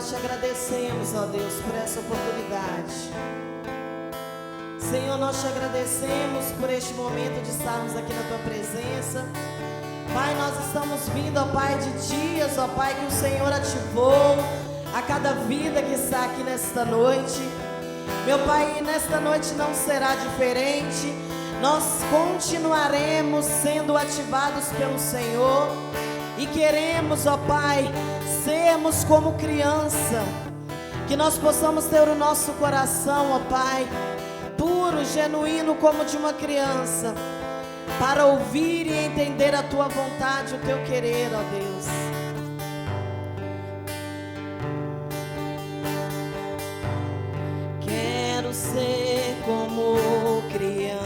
te agradecemos, ó Deus, por essa oportunidade. Senhor, nós te agradecemos por este momento de estarmos aqui na tua presença. Pai, nós estamos vindo, ó Pai, de dias, ó Pai, que o Senhor ativou a cada vida que está aqui nesta noite. Meu Pai, nesta noite não será diferente. Nós continuaremos sendo ativados pelo Senhor e queremos, ó Pai, sermos como criança, que nós possamos ter o nosso coração, ó Pai, puro, genuíno como de uma criança, para ouvir e entender a tua vontade, o teu querer, ó Deus. Quero ser como criança,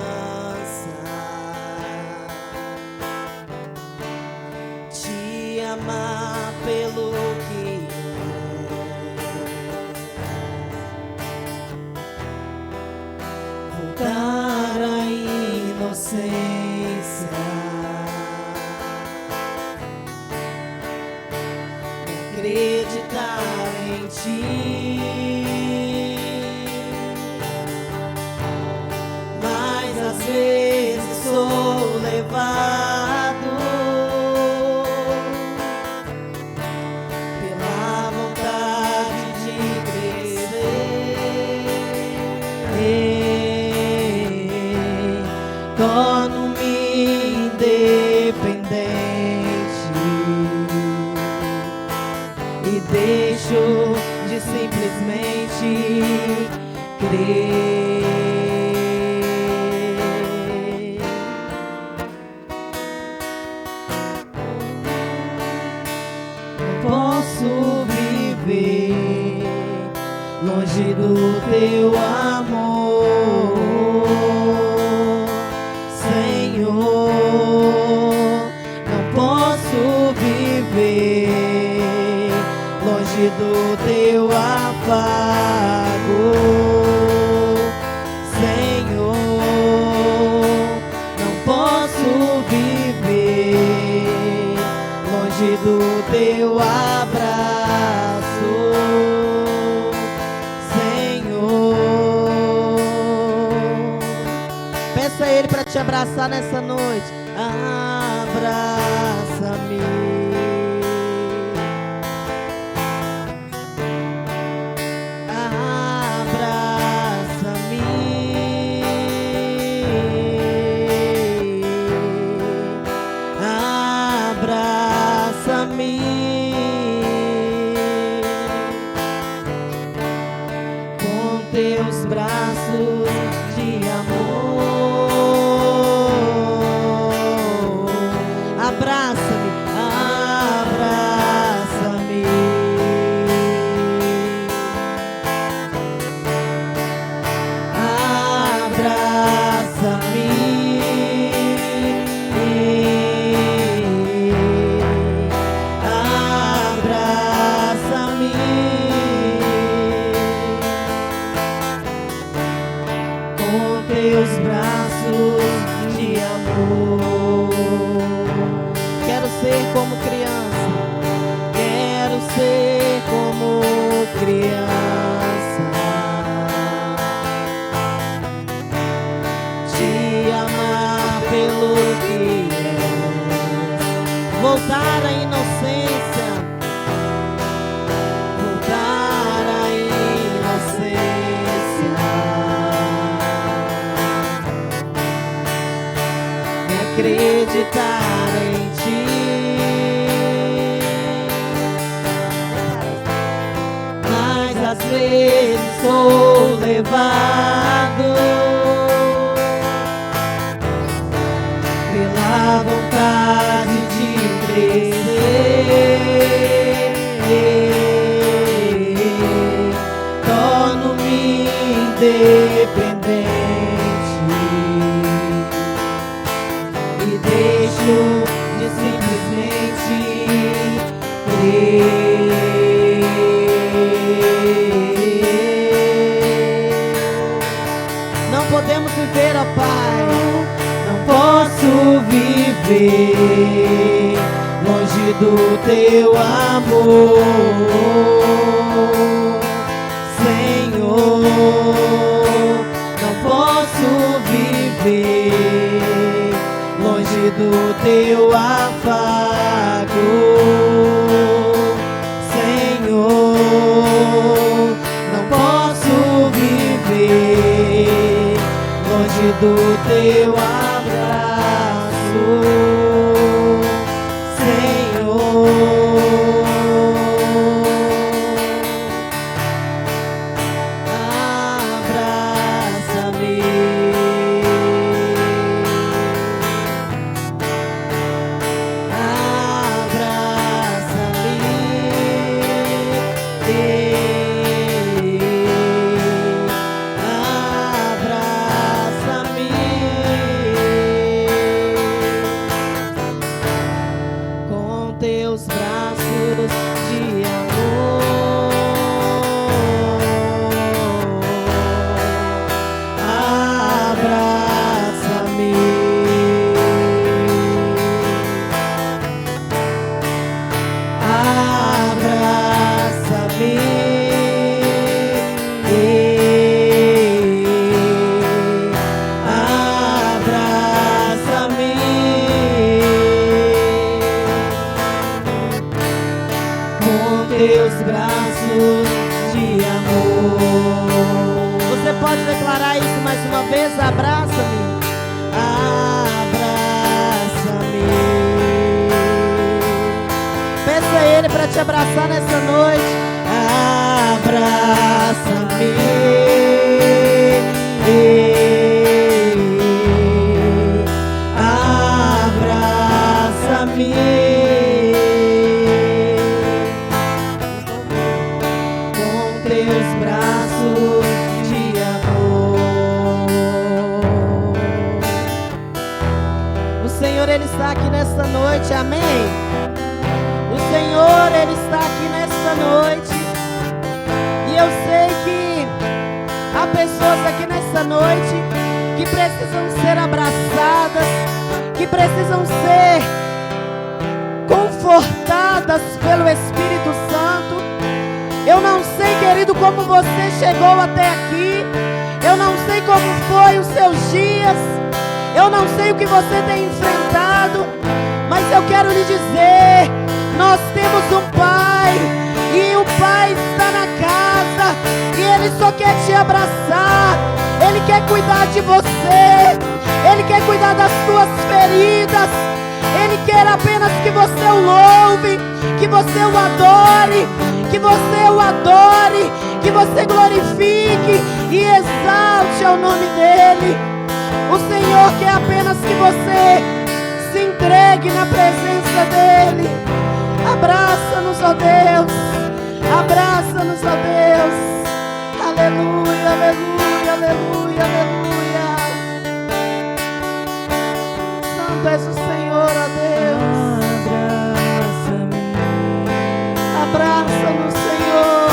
te amar pelo que é, voltar à inocência, acreditar em ti. Mas às vezes sou levado pela vontade de crescer, torno-me independente e deixo de simplesmente crer. Não posso viver longe do teu amor, Senhor. Não posso viver longe do teu afago, Senhor. Não posso viver longe do teu abraço, Senhor. Peça a Ele para te abraçar nessa noite. Abraça-me. Com teus braços de amor, abraça-me, abraça-me, abraça-me, abraça-me. Com teus braços de amor, quero ser como criança, quero ser como criança, te amar pelo que és, voltar à inocência, voltar à inocência, acreditar em ti. Mas às vezes sou levado pela vontade de crescer, torno-me independente e deixo de simplesmente crer. Não podemos viver, ó Pai, não posso viver longe do teu amor, não posso viver longe do teu afago, Senhor. Não posso viver longe do teu abraço, Senhor. Abraça-me, abraça-me. Peça a Ele para te abraçar nessa noite. Abraça-me, abraça-me. Com teus braços de amor. O Senhor, Ele está aqui nesta noite, amém? O Senhor, Ele está aqui nesta noite. E eu sei que há pessoas aqui nesta noite que precisam ser abraçadas, que precisam ser confortadas pelo Espírito Santo. Eu não sei, querido, como você chegou até aqui. Eu não sei como foi os seus dias. Eu não sei o que você tem enfrentado, mas eu quero lhe dizer, nós temos um Pai, e o Pai está na casa, e Ele só quer te abraçar. Ele quer cuidar de você, Ele quer cuidar das suas feridas. Ele quer apenas que você o louve, que você o adore, que você o adore, que você glorifique e exalte ao nome dEle. O Senhor quer apenas que você se entregue na presença dEle. Abraça-nos, ó Deus. Abraça-nos, ó Deus. Aleluia, aleluia, aleluia, aleluia. Santo és o Senhor, ó Deus. Abraça-me. Abraça-nos, Senhor.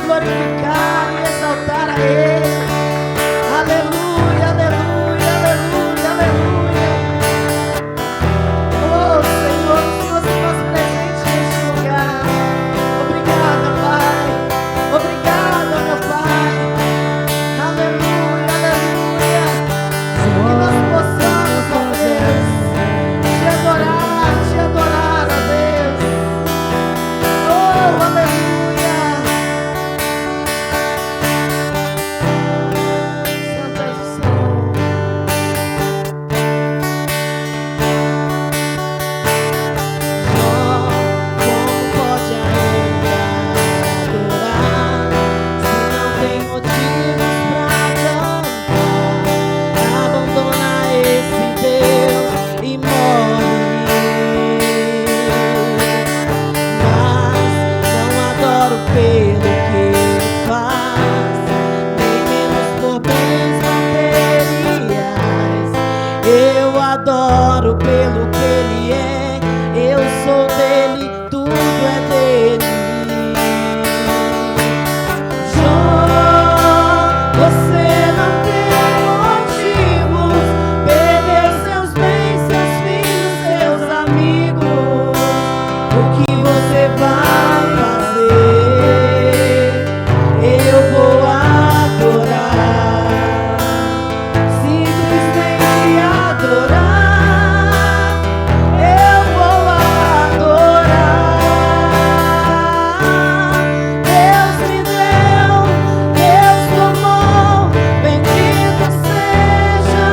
Glorificar e exaltar a Ele. Aleluia, aleluia, aleluia, aleluia. Oh Senhor, o Senhor se faz presente neste lugar. Obrigada, Pai. Obrigada, meu Pai. Aleluia, aleluia. adoro pelo que Ele é. Eu sou dele, tudo é dele. Jó, você não tem motivos. Perdeu seus bens, seus filhos, seus amigos. O que você vai fazer? Eu vou adorar, simplesmente adorar. Eu vou adorar. Deus me deu, Deus tomou, bendito seja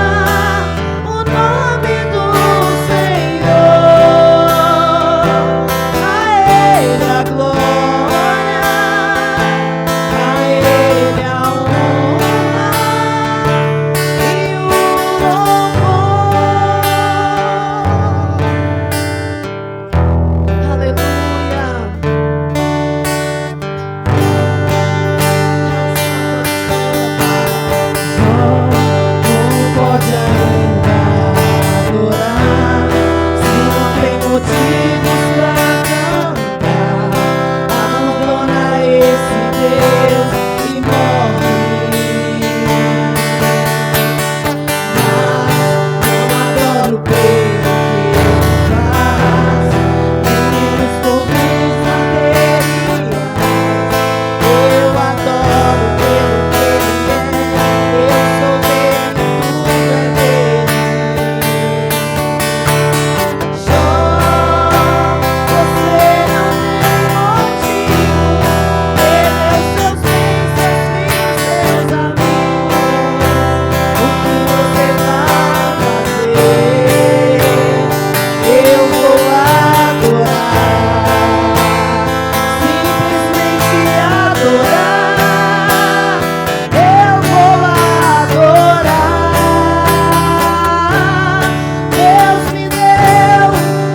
o nome do Senhor. A Ele a glória, a Ele a honra e o louvor. Aleluia. Como pode ainda adorar se não tem motivos pra cantar? Abandona esse Deus e morre. Mas eu adoro pelo que Ele faz, menos por bens materiais. Eu adoro pelo que Ele é. Eu sou dele, tudo é dele. Jó, você não tem motivo. Perdeu seus bens, seus filhos, seus amigos. O que você vai fazer? Eu vou adorar, simplesmente adorar. Eu vou adorar. Deus me deu,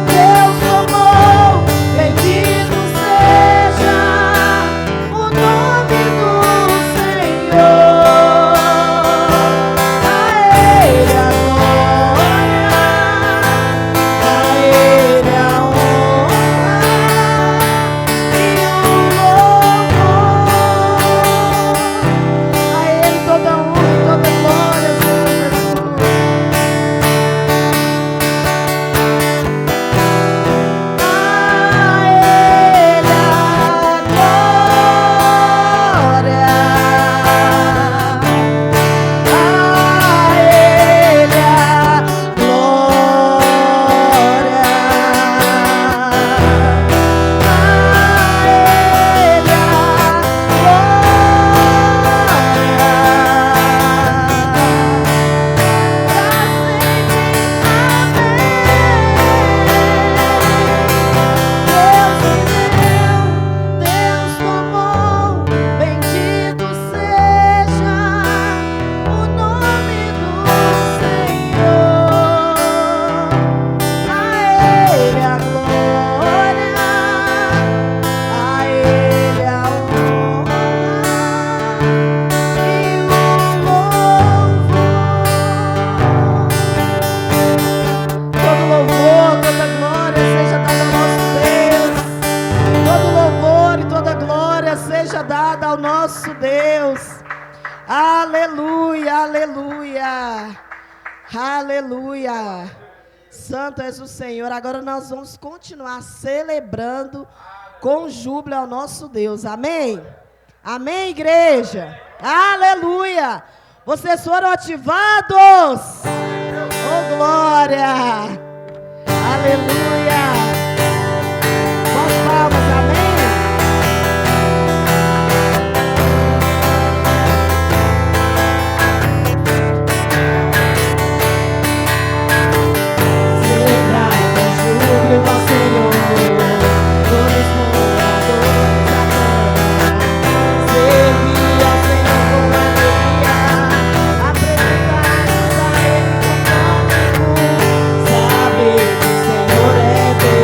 Deus tomou, bendito seja o nome do Senhor. A Ele a glória, a Ele a honra e o louvor. A Ele toda honra e toda glória, Senhor Jesus. A Ele a glória, a Ele a glória, Deus tomou, bendito seja o nome do Senhor. A Ele a glória, a Ele a honra e o louvor. Todo louvor, toda glória seja dada ao nosso Deus. Todo louvor e toda glória seja dada ao nosso Deus. Aleluia, aleluia, aleluia. Santo és o Senhor. Agora nós vamos continuar celebrando com júbilo ao nosso Deus. Amém? Amém, igreja? Aleluia. Vocês foram ativados. Oh, glória. Aleluia. Com as palmas, amém? Celebrai com júbilo ao Senhor, todos os moradores da terra. Servir ao Senhor com alegria, apresentai-vos a Ele com cântico. Saber que o Senhor é Deus.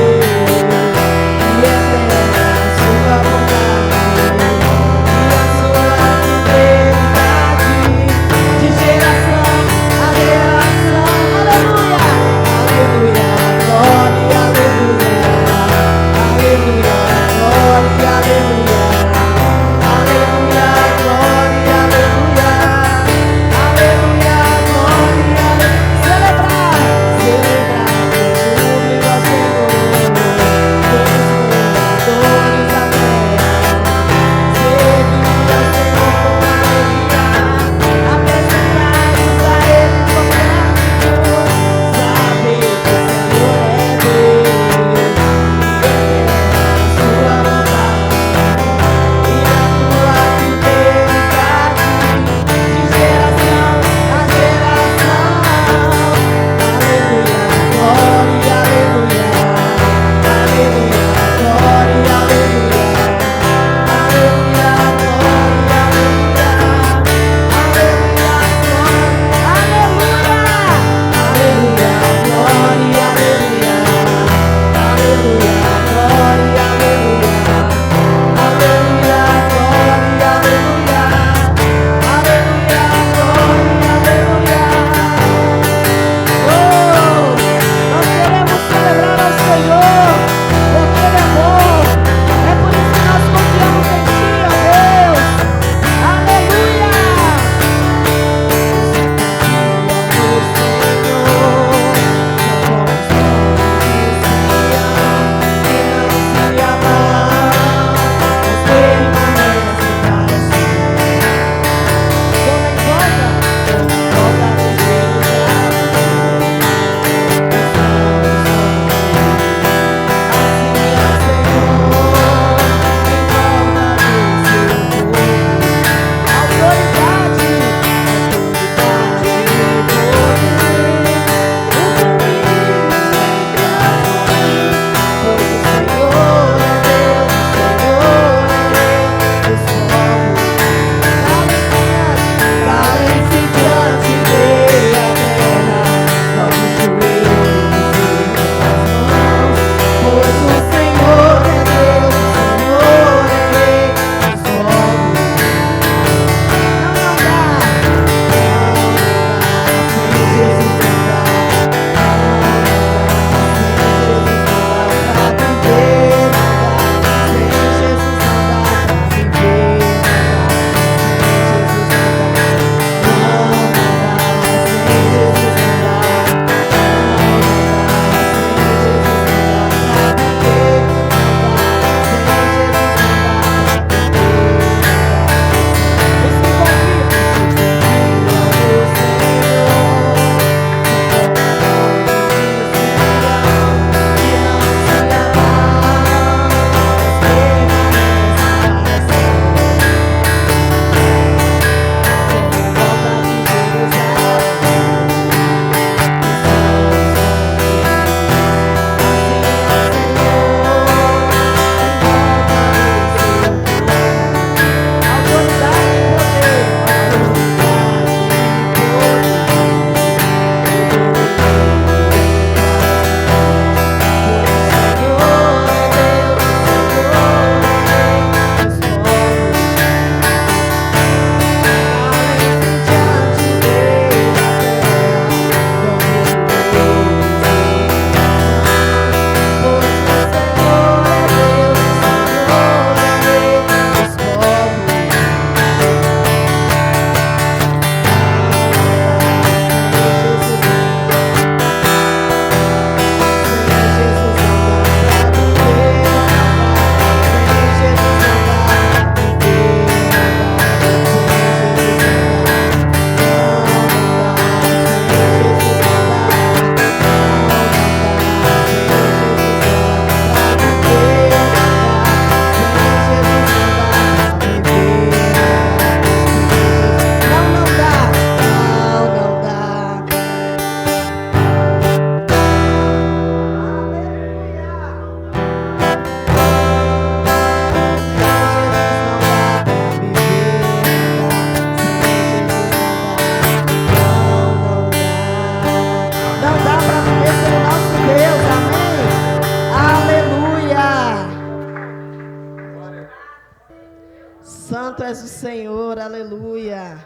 aleluia.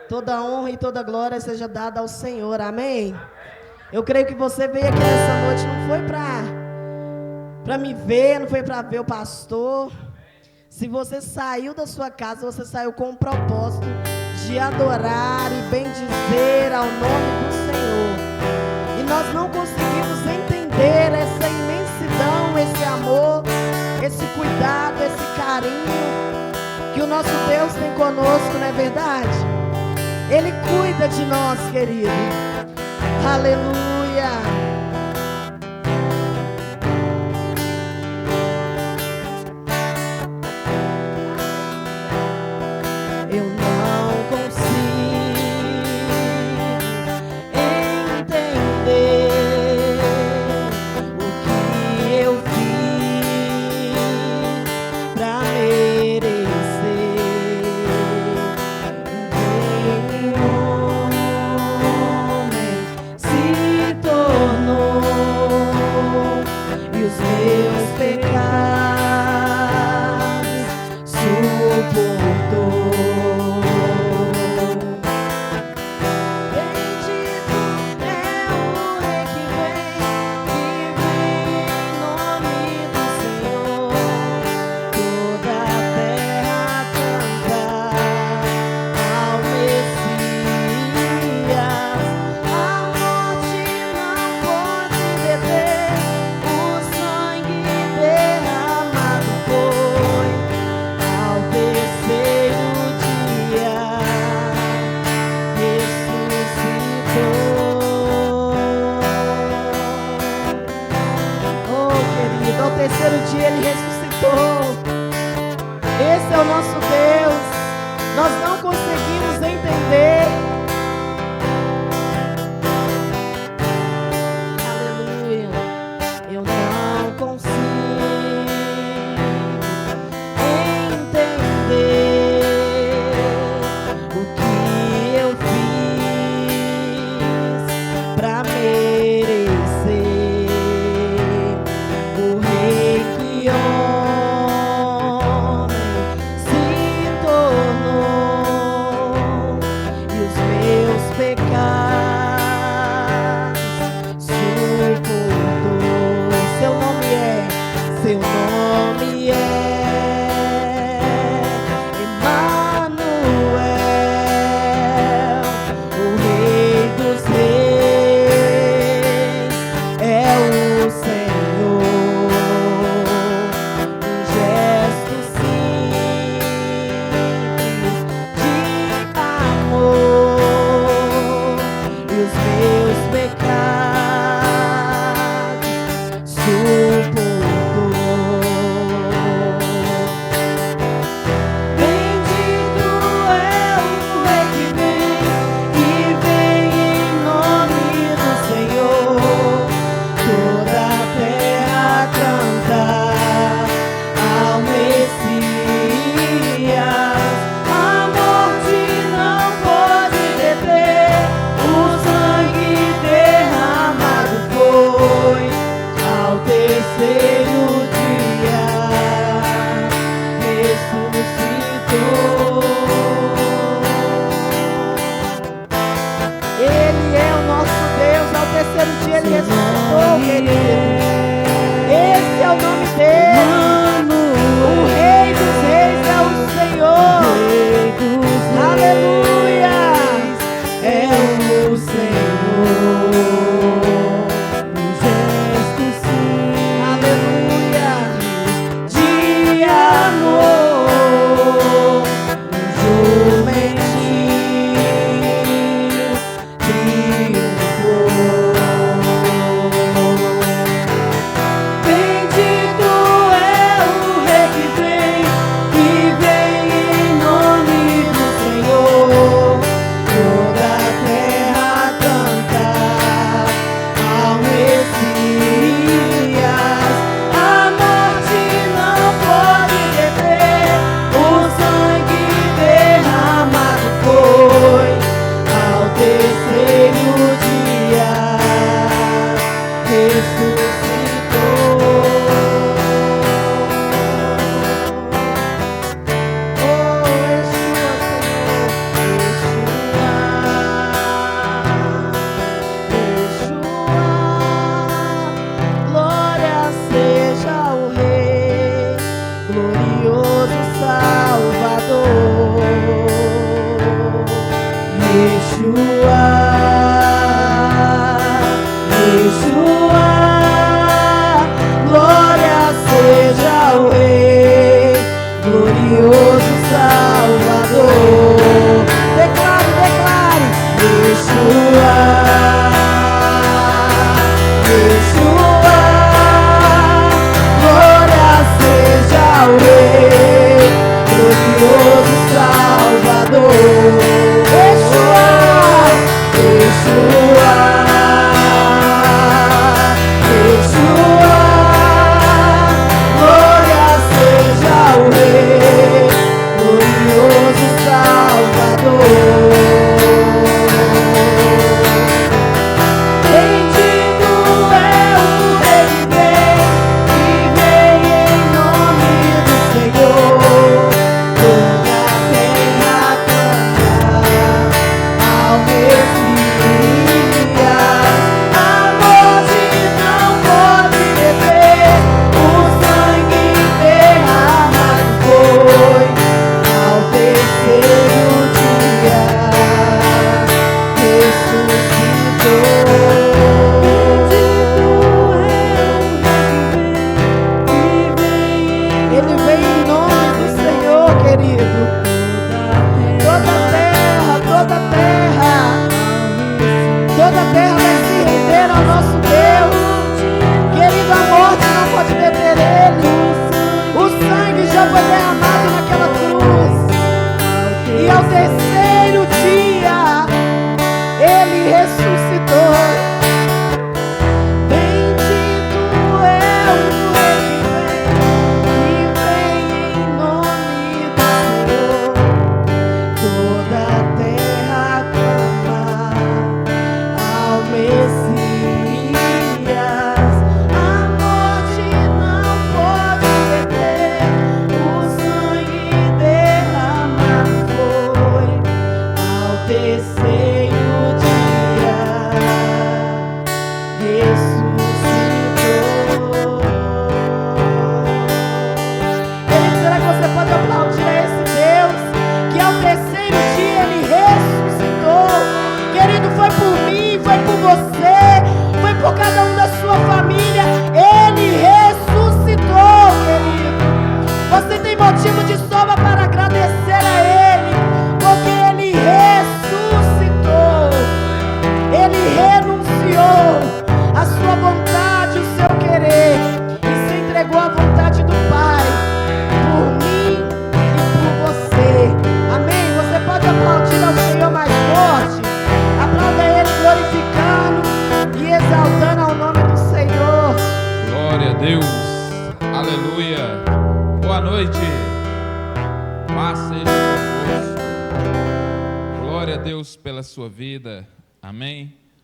Toda honra e toda glória seja dada ao Senhor, amém? Eu creio que você veio aqui nessa noite, não foi para me ver, não foi para ver o pastor. Se você saiu da sua casa, você saiu com o propósito de adorar e bendizer ao nome do Senhor. E nós não conseguimos entender essa imensidão, esse amor, esse cuidado, esse carinho que o nosso Deus tem conosco, não é verdade? Ele cuida de nós, querido. Aleluia. Eu não consigo entender o que eu fiz pra merecer. Se tornou e os meus pecados suportou. Bendito é o Rei que vem em nome do Senhor. Toda a terra canta ao Messias. A morte não pode deter, o sangue derramado foi. Ao terceiro dia ressuscitou. Oh, querido, ao terceiro dia ele ressuscitou. Esse é o nosso Deus. Nós não conseguimos entender. Aleluia. Eu não consigo entender o que eu fiz pra merecer o Rei que homem se tornou e os meus pecados suportou. Seu nome é Emanuel, o Rei dos Reis é o Senhor. Um gesto simples de amor e os meus pecados suportou. Bendito é o Rei que vem em nome do Senhor. Toda a terra canta ao Messias. A morte não pode deter, o sangue derramado foi. Ao terceiro dia ressuscitou. Ele é o nosso Deus. Ao terceiro dia ele ressuscitou, querido. Esse é o nome dele. O Rei dos Reis é o Senhor. Aleluia. É o Senhor. Um gesto sim. Aleluia. De amor. Um jumentinho triunfou.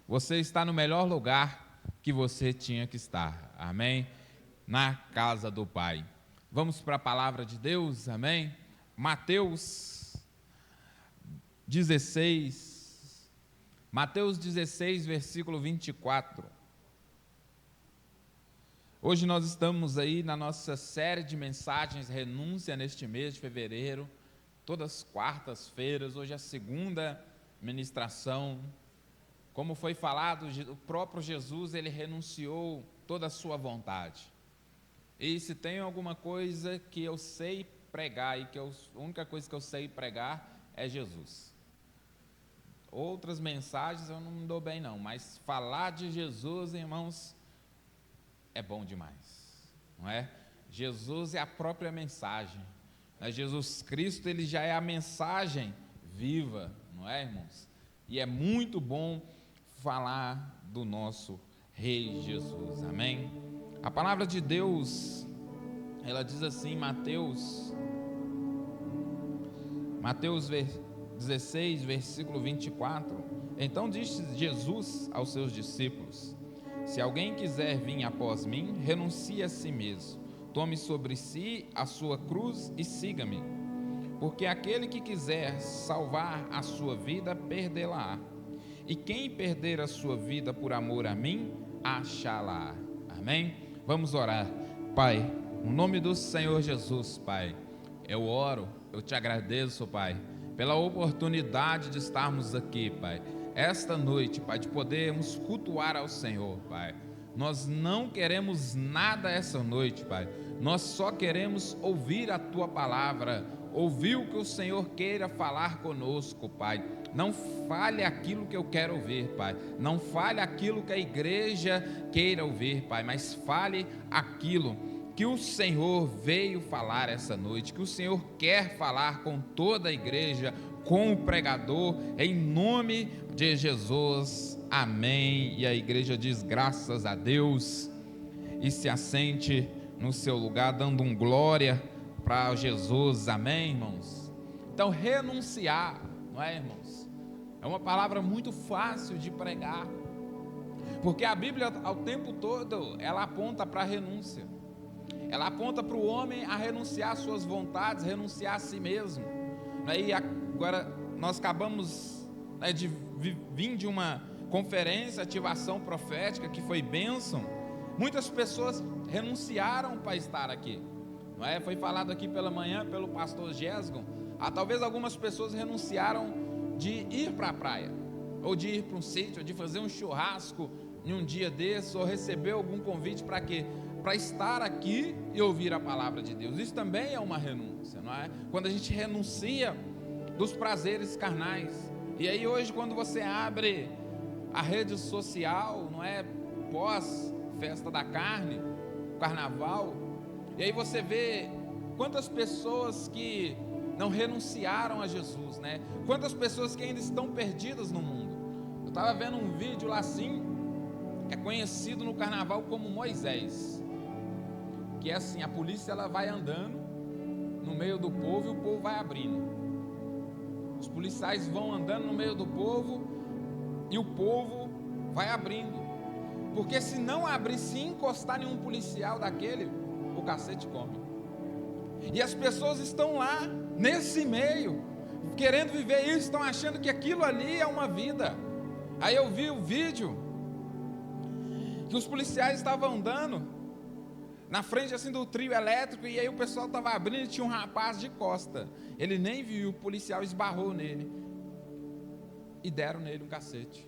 Você está no melhor lugar que você tinha que estar, amém? Na casa do Pai. Vamos para a palavra de Deus, amém? Mateus 16, versículo 24. Hoje nós estamos aí na nossa série de mensagens Renúncia neste mês de fevereiro, todas quartas-feiras, hoje é a segunda ministração. Como foi falado, o próprio Jesus, ele renunciou toda a sua vontade. E se tem alguma coisa que eu sei pregar, a única coisa que eu sei pregar é Jesus. Outras mensagens eu não me dou bem não, mas falar de Jesus, irmãos, é bom demais, não é? Jesus é a própria mensagem. Jesus Cristo, ele já é a mensagem viva, não é, irmãos? E é muito bom falar do nosso Rei Jesus, amém? A palavra de Deus, ela diz assim, Mateus 16, versículo 24, então disse Jesus aos seus discípulos, se alguém quiser vir após mim, renuncie a si mesmo, tome sobre si a sua cruz e siga-me, porque aquele que quiser salvar a sua vida, perdê-la-á. E quem perder a sua vida por amor a mim, achá-la. Amém? Vamos orar. Pai, no nome do Senhor Jesus, Pai, eu oro, eu te agradeço, Pai, pela oportunidade de estarmos aqui, Pai, esta noite, Pai, de podermos cultuar ao Senhor, Pai. Nós não queremos nada essa noite, Pai. Nós só queremos ouvir a Tua palavra, ouvir o que o Senhor queira falar conosco, Pai. Não fale aquilo que eu quero ouvir, Pai. Não fale aquilo que a igreja queira ouvir, Pai, mas fale aquilo que o Senhor veio falar essa noite, que o Senhor quer falar com toda a igreja, com o pregador, em nome de Jesus, amém. E a igreja diz graças a Deus, e se assente no seu lugar, dando um glória para Jesus, amém, irmãos? Então, renunciar, não é, irmãos? É uma palavra muito fácil de pregar, porque a Bíblia, ao tempo todo, ela aponta para a renúncia. Ela aponta para o homem a renunciar às suas vontades, renunciar a si mesmo. E agora nós acabamos de vir de uma conferência, ativação profética, que foi bênção. Muitas pessoas renunciaram para estar aqui. Não é? Foi falado aqui pela manhã pelo pastor Gesgon. Talvez algumas pessoas renunciaram de ir para a praia, ou de ir para um sítio, ou de fazer um churrasco em um dia desse, ou receber algum convite para quê? Para estar aqui e ouvir a palavra de Deus. Isso também é uma renúncia, não é? Quando a gente renuncia dos prazeres carnais. E aí hoje, quando você abre a rede social, não é? Pós festa da carne, carnaval, e aí você vê quantas pessoas que não renunciaram a Jesus, né? Quantas pessoas que ainda estão perdidas no mundo. Eu estava vendo um vídeo lá assim, que é conhecido no carnaval como Moisés, que é assim, a polícia ela vai andando no meio do povo e o povo vai abrindo. Os policiais vão andando no meio do povo e o povo vai abrindo, porque se não abrir, se encostar em um policial daquele, o cacete come. E as pessoas estão lá nesse meio, querendo viver isso, estão achando que aquilo ali é uma vida. Aí eu vi o vídeo que os policiais estavam andando na frente assim do trio elétrico, e aí o pessoal estava abrindo e tinha um rapaz de costa. Ele nem viu, o policial esbarrou nele e deram nele um cacete.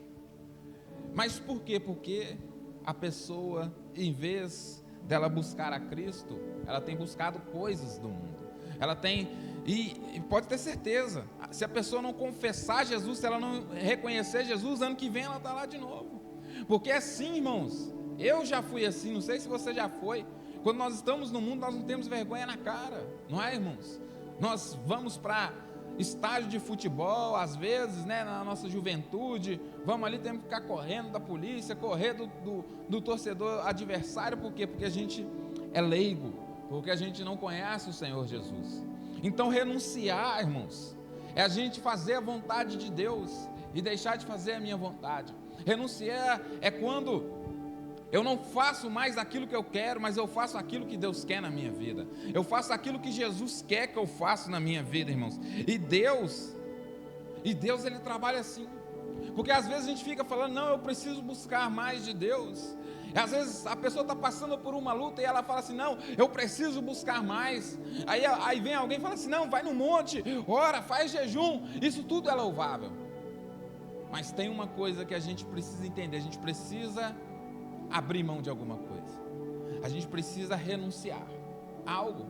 Mas por quê? Porque a pessoa, em vez dela buscar a Cristo, ela tem buscado coisas do mundo. Ela tem, e pode ter certeza, se a pessoa não confessar Jesus, se ela não reconhecer Jesus, ano que vem ela está lá de novo. Porque assim, irmãos, eu já fui assim, não sei se você já foi. Quando nós estamos no mundo, nós não temos vergonha na cara, não é, irmãos? Nós vamos para estádio de futebol, às vezes, né, na nossa juventude, vamos ali, temos que ficar correndo da polícia, correr do torcedor adversário. Por quê? Porque a gente é leigo, porque a gente não conhece o Senhor Jesus. Então renunciar, irmãos, é a gente fazer a vontade de Deus e deixar de fazer a minha vontade. Renunciar é quando eu não faço mais aquilo que eu quero, mas eu faço aquilo que Deus quer na minha vida. Eu faço aquilo que Jesus quer que eu faça na minha vida, irmãos. E Deus Ele trabalha assim. Porque às vezes a gente fica falando, não, eu preciso buscar mais de Deus. E às vezes a pessoa está passando por uma luta e ela fala assim, não, eu preciso buscar mais. Aí vem alguém e fala assim, não, vai no monte, ora, faz jejum. Isso tudo é louvável. Mas tem uma coisa que a gente precisa entender, a gente precisa abrir mão de alguma coisa. A gente precisa renunciar a algo.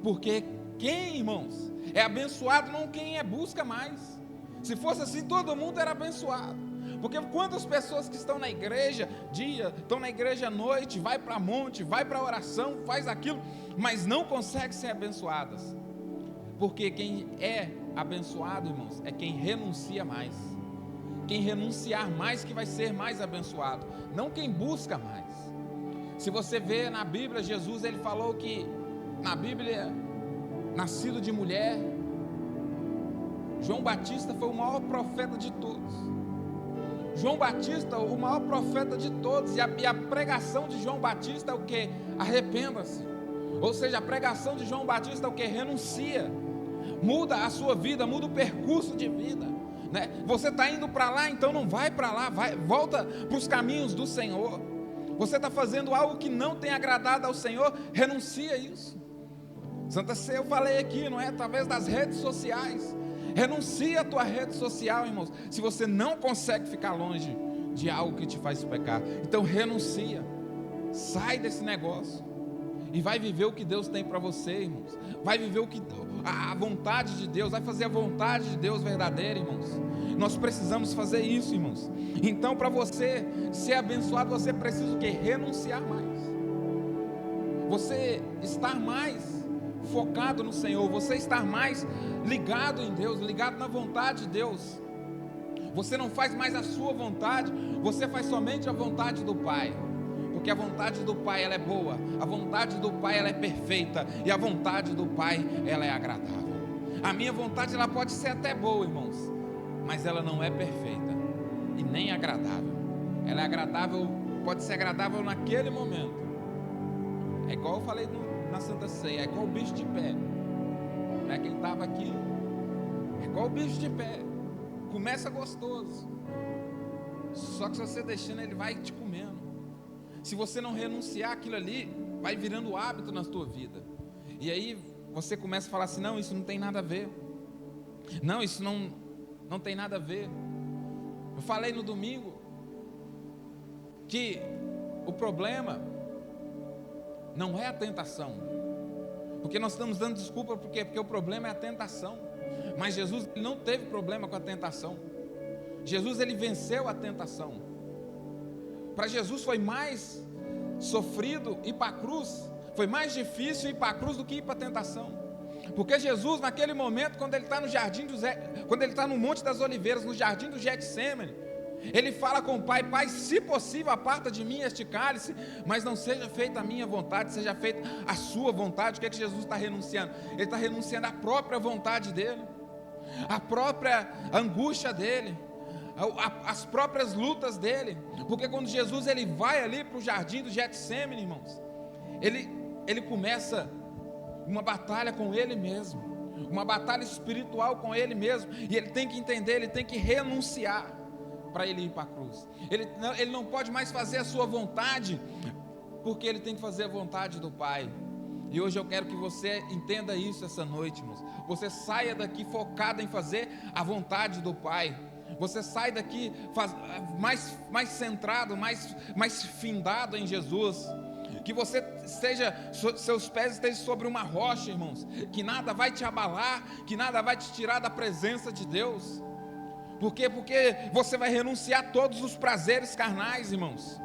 Porque quem, irmãos, é abençoado não quem busca mais. Se fosse assim, todo mundo era abençoado. Porque quantas pessoas que estão na igreja dia, estão na igreja à noite, vai para monte, vai para oração, faz aquilo, mas não conseguem ser abençoadas. Porque quem é abençoado, irmãos, é quem renuncia mais. Quem renunciar mais que vai ser mais abençoado, não quem busca mais. Se você vê na Bíblia, Jesus ele falou que na Bíblia, nascido de mulher, João Batista foi o maior profeta de todos. João Batista, o maior profeta de todos, e a pregação de João Batista é o que? Arrependa-se. Ou seja, a pregação de João Batista é o que? Renuncia, muda a sua vida, muda o percurso de vida. Né? Você está indo para lá, então não vai para lá, volta para os caminhos do Senhor. Você está fazendo algo que não tem agradado ao Senhor, renuncia a isso. Santa Ceia, eu falei aqui, não é? Através das redes sociais. Renuncia a tua rede social, irmãos, se você não consegue ficar longe de algo que te faz pecar. Então renuncia, sai desse negócio e vai viver o que Deus tem para você, irmãos. Vai viver a vontade de Deus, vai fazer a vontade de Deus verdadeira, irmãos. Nós precisamos fazer isso, irmãos. Então, para você ser abençoado, você precisa o quê? Renunciar mais. Você estar mais focado no Senhor, você estar mais ligado em Deus, ligado na vontade de Deus. Você não faz mais a sua vontade, você faz somente a vontade do Pai. Porque a vontade do Pai, ela é boa, a vontade do Pai, ela é perfeita, e a vontade do Pai, ela é agradável. A minha vontade, ela pode ser até boa, irmãos, mas ela não é perfeita e nem agradável. Ela é agradável, pode ser agradável naquele momento. É igual eu falei na Santa Ceia, é igual o bicho de pé. Não é quem estava aqui? É igual o bicho de pé. Começa gostoso, só que se você deixando, ele vai te comendo. Se você não renunciar aquilo ali, vai virando hábito na tua vida. E aí você começa a falar assim: não, isso não tem nada a ver. Não, isso não tem nada a ver. Eu falei no domingo que o problema não é a tentação. Porque nós estamos dando desculpa, porque o problema é a tentação. Mas Jesus, ele não teve problema com a tentação. Jesus, ele venceu a tentação. Para Jesus foi mais sofrido ir para a cruz, foi mais difícil ir para a cruz do que ir para a tentação. Porque Jesus, naquele momento, quando ele está no jardim quando ele está no Monte das Oliveiras, no jardim do Getsêmani, ele fala com o Pai: Pai, se possível, aparta de mim este cálice, mas não seja feita a minha vontade, seja feita a sua vontade. O que é que Jesus está renunciando? Ele está renunciando à própria vontade dele, à própria angústia dele, as próprias lutas dele. Porque quando Jesus ele vai ali para o jardim do Getsêmani, irmãos, ele começa uma batalha com ele mesmo, uma batalha espiritual com ele mesmo, e ele tem que entender, ele tem que renunciar para ele ir para a cruz. Ele não pode mais fazer a sua vontade, porque ele tem que fazer a vontade do Pai. E hoje eu quero que você entenda isso essa noite, irmãos. Você saia daqui focado em fazer a vontade do Pai. Você sai daqui mais centrado, mais findado em Jesus. Que você seus pés estejam sobre uma rocha, irmãos. Que nada vai te abalar, que nada vai te tirar da presença de Deus. Por quê? Porque você vai renunciar a todos os prazeres carnais, irmãos.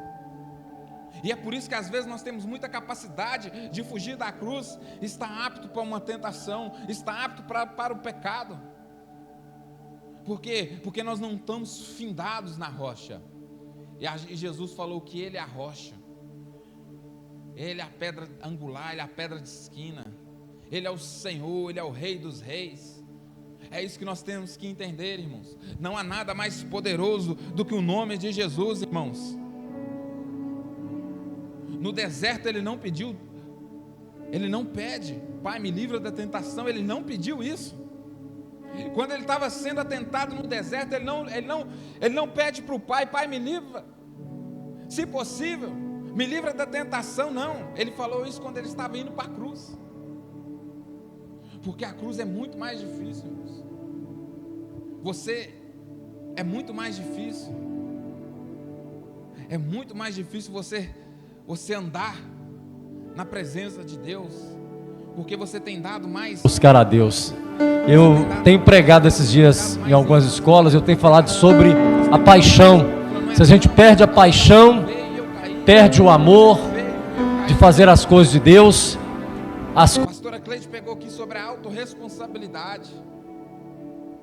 E é por isso que às vezes nós temos muita capacidade de fugir da cruz, está apto para uma tentação, está apto para o pecado. Por quê? Porque nós não estamos findados na rocha. E Jesus falou que Ele é a rocha, Ele é a pedra angular, Ele é a pedra de esquina, Ele é o Senhor, Ele é o Rei dos reis. É isso que nós temos que entender, irmãos. Não há nada mais poderoso do que o nome de Jesus, irmãos. No deserto ele não pediu, ele não pede: Pai, me livra da tentação. Ele não pediu isso. Quando ele estava sendo atentado no deserto, ele não pede para o Pai: Pai, me livra, se possível, me livra da tentação. Não, ele falou isso quando ele estava indo para a cruz. Porque a cruz é muito mais difícil, irmãos. É muito mais difícil. É muito mais difícil você andar na presença de Deus, porque você tem dado mais. Buscar a Deus. Eu tenho pregado esses dias em algumas escolas, eu tenho falado sobre a paixão. Se a gente perde a paixão, perde o amor de fazer as coisas de Deus. A pastora Cleide pegou aqui sobre a autorresponsabilidade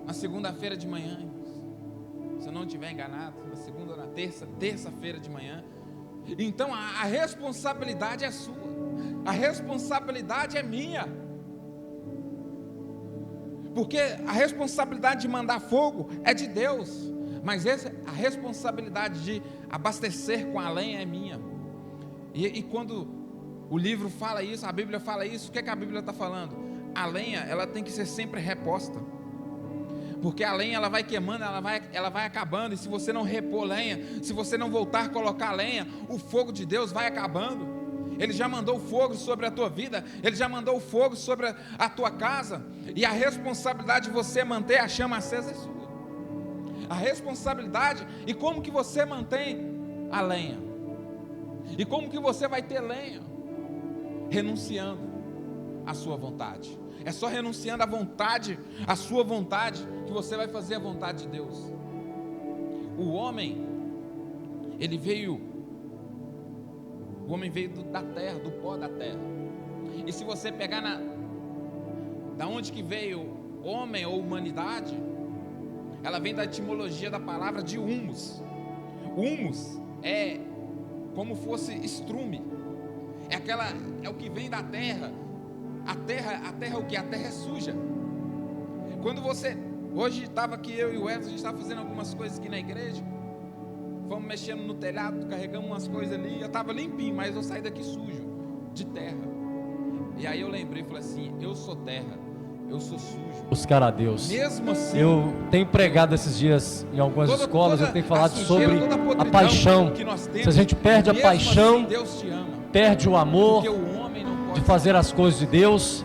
na segunda-feira de manhã, se eu não estiver enganado, na segunda ou na terça-feira de manhã. Então a responsabilidade é sua, a responsabilidade é minha, porque a responsabilidade de mandar fogo é de Deus, mas a responsabilidade de abastecer com a lenha é minha. E quando o livro fala isso, a Bíblia fala isso, o que é que a Bíblia está falando? A lenha, ela tem que ser sempre reposta, porque a lenha ela vai queimando, ela vai acabando, e se você não repor lenha, se você não voltar a colocar lenha, o fogo de Deus vai acabando. Ele já mandou fogo sobre a tua vida, Ele já mandou fogo sobre a tua casa, e a responsabilidade de você manter a chama acesa é sua. A responsabilidade, e como que você mantém a lenha? E como que você vai ter lenha? Renunciando à sua vontade. É só renunciando à vontade, à sua vontade, que você vai fazer a vontade de Deus. O homem veio da terra, do pó da terra. E se você pegar da onde que veio homem ou humanidade, ela vem da etimologia da palavra de humus. Humus é como fosse estrume. É o que vem da terra. A terra é o que? A terra é suja. Hoje estava aqui eu e o Wesley, a gente estava fazendo algumas coisas aqui na igreja. Fomos mexendo no telhado, carregamos umas coisas ali. Eu estava limpinho, mas eu saí daqui sujo, de terra. E aí eu lembrei, falei assim: eu sou terra, eu sou sujo. Buscar a Deus. Mesmo assim, eu tenho pregado esses dias em algumas escolas, eu tenho falado sobre a paixão. Que nós temos, se a gente perde a paixão, assim, Deus te ama. Perde o amor o homem não pode de fazer as coisas de Deus,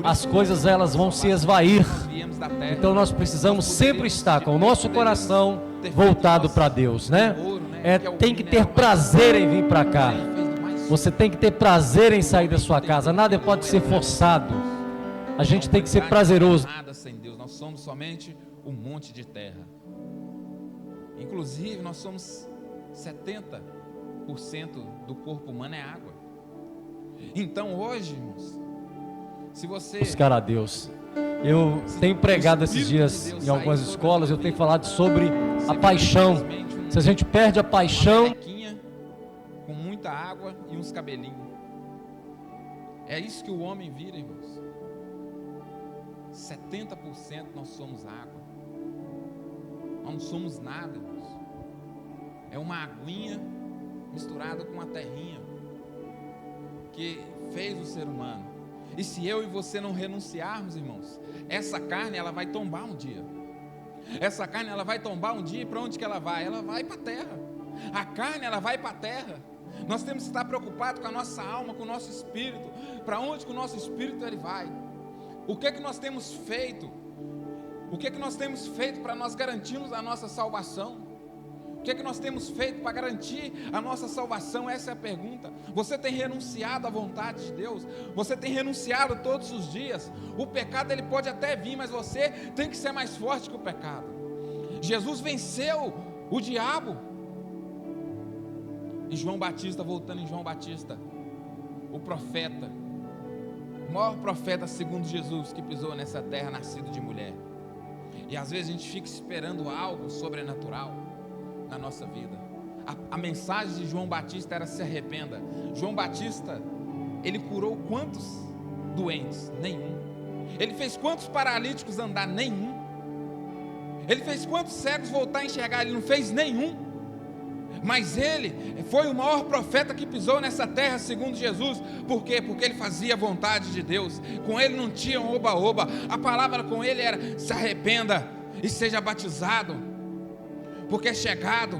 as coisas elas vão se esvair. Então nós precisamos sempre estar com o nosso coração voltado para Deus, né? Tem que ter prazer em vir para cá. Você tem que ter prazer em sair da sua casa. Nada pode ser forçado. A gente tem que ser prazeroso. Nada sem Deus. Nós somos somente um monte de terra. Inclusive nós somos 70% do corpo humano é água. Então hoje, irmãos, se você buscar a Deus, eu tenho pregado esses dias em algumas escolas, eu tenho falado sobre a paixão. Se a gente perde a paixão, com muita água e uns cabelinhos, é isso que o homem vira, irmãos. 70% nós somos água. Nós não somos nada, irmãos. É uma aguinha misturada com uma terrinha que fez o ser humano. E se eu e você não renunciarmos, irmãos, essa carne ela vai tombar um dia. Essa carne ela vai tombar um dia, e para onde que ela vai? Ela vai para a terra. A carne ela vai para a terra. Nós temos que estar preocupados com a nossa alma, com o nosso espírito. Para onde que o nosso espírito ele vai? O que é que nós temos feito? O que é que nós temos feito para nós garantirmos a nossa salvação? O que é que nós temos feito para garantir a nossa salvação? Essa é a pergunta. Você tem renunciado à vontade de Deus? Você tem renunciado todos os dias? O pecado ele pode até vir, mas você tem que ser mais forte que o pecado. Jesus venceu o diabo. E João Batista, voltando em João Batista, o profeta, o maior profeta segundo Jesus que pisou nessa terra, nascido de mulher. E às vezes a gente fica esperando algo sobrenatural na nossa vida. A mensagem de João Batista era: se arrependa. João Batista, ele curou quantos doentes? Nenhum. Ele fez quantos paralíticos andar? Nenhum. Ele fez quantos cegos voltar a enxergar? Ele não fez nenhum. Mas ele foi o maior profeta que pisou nessa terra segundo Jesus. Por quê? Porque ele fazia a vontade de Deus. Com ele não tinha oba-oba. A palavra com ele era: se arrependa e seja batizado, porque é chegado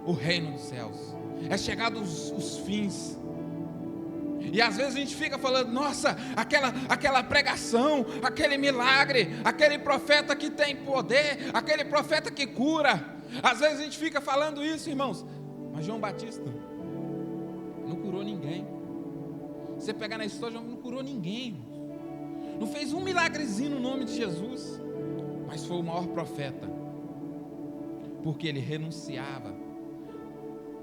o reino dos céus, é chegado os fins. E às vezes a gente fica falando: nossa, aquela pregação, aquele milagre, aquele profeta que tem poder, aquele profeta que cura. Às vezes a gente fica falando isso, irmãos, mas João Batista não curou ninguém. Você pegar na história, João não curou ninguém, não fez um milagrezinho no nome de Jesus, mas foi o maior profeta, porque ele renunciava.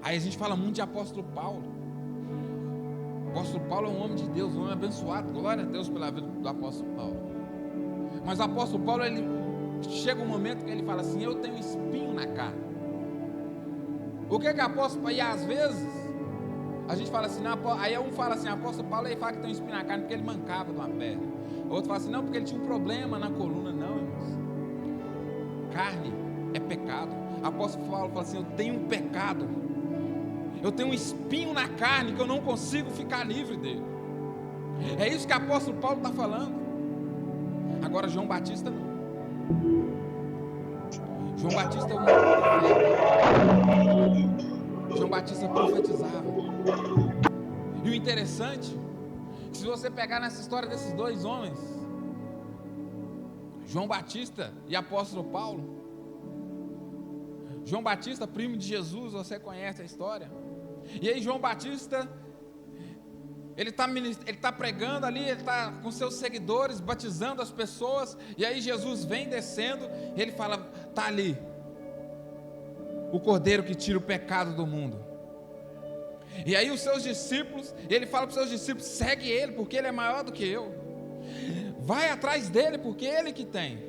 Aí a gente fala muito de apóstolo Paulo. O apóstolo Paulo é um homem de Deus, um homem abençoado, glória a Deus pela vida do apóstolo Paulo. Mas o apóstolo Paulo, ele chega um momento que ele fala assim: eu tenho espinho na carne. O que é que apóstolo Paulo, e às vezes a gente fala assim, não, aí um fala assim, apóstolo Paulo, ele fala que tem um espinho na carne porque ele mancava de uma perna. Outro fala assim, não, porque ele tinha um problema na coluna. Não, irmãos, carne é pecado. Apóstolo Paulo fala assim: eu tenho um pecado, eu tenho um espinho na carne que eu não consigo ficar livre dele. É isso que o apóstolo Paulo está falando. Agora João Batista não. João Batista é um profeta. João Batista profetizava. E o interessante, que se você pegar nessa história desses dois homens, João Batista e apóstolo Paulo, João Batista, primo de Jesus, você conhece a história. E aí João Batista, ele está pregando ali, ele está com seus seguidores, batizando as pessoas. E aí Jesus vem descendo, e ele fala, está ali o Cordeiro que tira o pecado do mundo. E aí os seus discípulos, ele fala para os seus discípulos, segue ele, porque ele é maior do que eu. Vai atrás dele, porque ele que tem.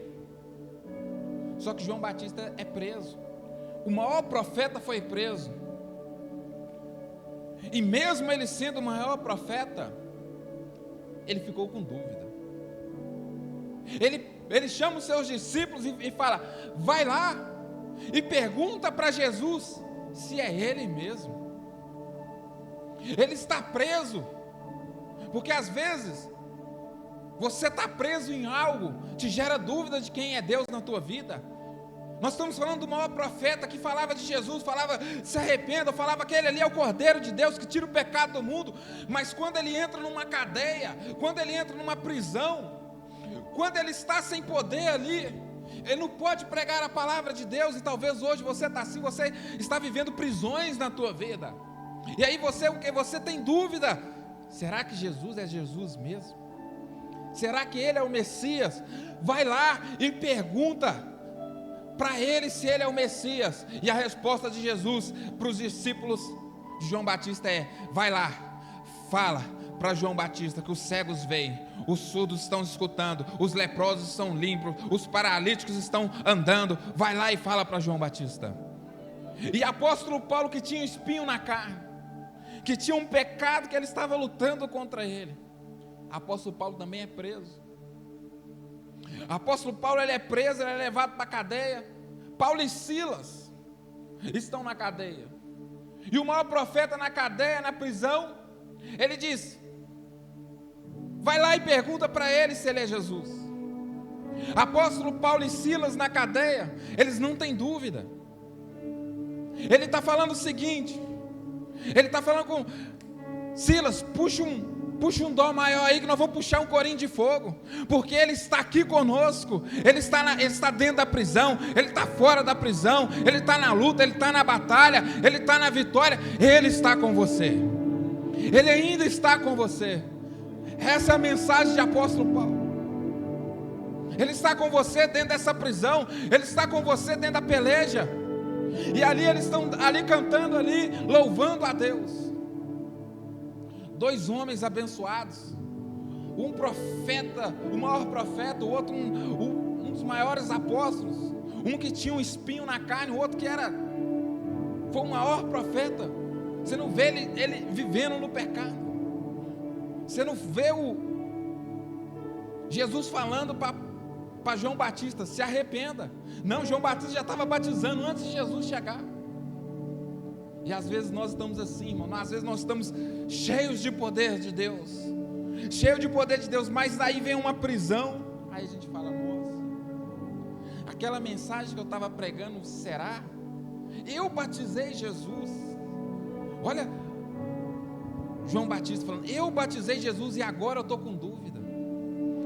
Só que João Batista é preso. O maior profeta foi preso. E mesmo ele sendo o maior profeta, ele ficou com dúvida. Ele chama os seus discípulos e fala, vai lá e pergunta para Jesus se é ele mesmo. Ele está preso, porque às vezes você está preso em algo, te gera dúvida de quem é Deus na tua vida. Nós estamos falando do maior profeta que falava de Jesus, falava, se arrependa, falava que ele ali é o Cordeiro de Deus que tira o pecado do mundo. Mas quando ele entra numa cadeia, quando ele entra numa prisão, quando ele está sem poder ali, ele não pode pregar a palavra de Deus. E talvez hoje você está assim, você está vivendo prisões na tua vida. E aí você tem dúvida, será que Jesus é Jesus mesmo? Será que ele é o Messias? Vai lá e pergunta para ele se ele é o Messias. E a resposta de Jesus para os discípulos de João Batista é, vai lá, fala para João Batista que os cegos veem, os surdos estão escutando, os leprosos estão limpos, os paralíticos estão andando. Vai lá e fala para João Batista. E apóstolo Paulo, que tinha um espinho na carne, que tinha um pecado que ele estava lutando contra ele, apóstolo Paulo também é preso. Apóstolo Paulo, ele é preso, ele é levado para a cadeia. Paulo e Silas estão na cadeia. E o maior profeta na cadeia, na prisão, ele diz, vai lá e pergunta para ele se ele é Jesus. Apóstolo Paulo e Silas na cadeia, eles não têm dúvida. Ele está falando o seguinte, ele está falando com Silas, puxa um dó maior aí que nós vamos puxar um corinho de fogo, porque ele está aqui conosco, ele está dentro da prisão, ele está fora da prisão, ele está na luta, ele está na batalha, ele está na vitória, ele está com você, ele ainda está com você. Essa é a mensagem de apóstolo Paulo. Ele está com você dentro dessa prisão, ele está com você dentro da peleja, e ali eles estão ali cantando, ali louvando a Deus. Dois homens abençoados, um profeta, o maior profeta, o outro um dos maiores apóstolos, um que tinha um espinho na carne, o outro que foi o maior profeta. Você não vê ele vivendo no pecado, você não vê Jesus falando para João Batista, se arrependa. Não, João Batista já estava batizando antes de Jesus chegar. E às vezes nós estamos assim, irmão, às vezes nós estamos cheios de poder de Deus, mas aí vem uma prisão, aí a gente fala, nossa, aquela mensagem que eu estava pregando, será? Eu batizei Jesus. Olha, João Batista falando, eu batizei Jesus e agora eu estou com dúvida.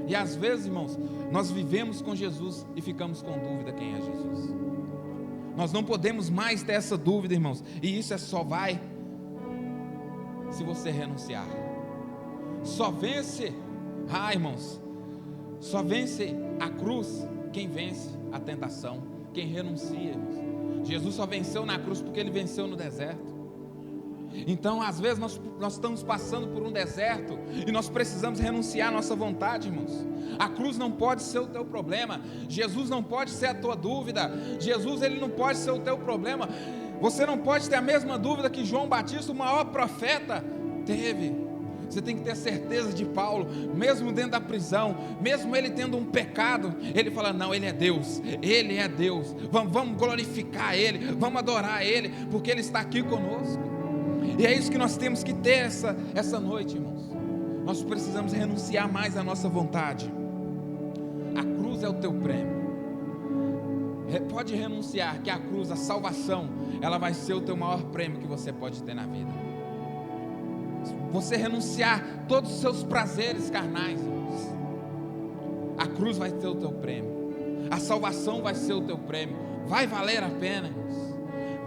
E às vezes, irmãos, nós vivemos com Jesus e ficamos com dúvida quem é Jesus. Nós não podemos mais ter essa dúvida, irmãos. E isso só vai se você renunciar. Só vence, irmãos, só vence a cruz quem vence a tentação, quem renuncia, irmãos. Jesus só venceu na cruz porque ele venceu no deserto. Então, às vezes, nós estamos passando por um deserto e nós precisamos renunciar à nossa vontade, irmãos. A cruz não pode ser o teu problema, Jesus não pode ser a tua dúvida, Jesus ele não pode ser o teu problema. Você não pode ter a mesma dúvida que João Batista, o maior profeta, teve. Você tem que ter certeza de Paulo, mesmo dentro da prisão, mesmo ele tendo um pecado, ele fala, não, ele é Deus, vamos glorificar ele, vamos adorar ele, porque ele está aqui conosco. E é isso que nós temos que ter essa noite, irmãos. Nós precisamos renunciar mais à nossa vontade. A cruz é o teu prêmio. Pode renunciar que a cruz, a salvação, ela vai ser o teu maior prêmio que você pode ter na vida. você renunciar todos os seus prazeres carnais, irmãos, a cruz vai ser o teu prêmio, a salvação vai ser o teu prêmio, vai valer a pena, irmãos,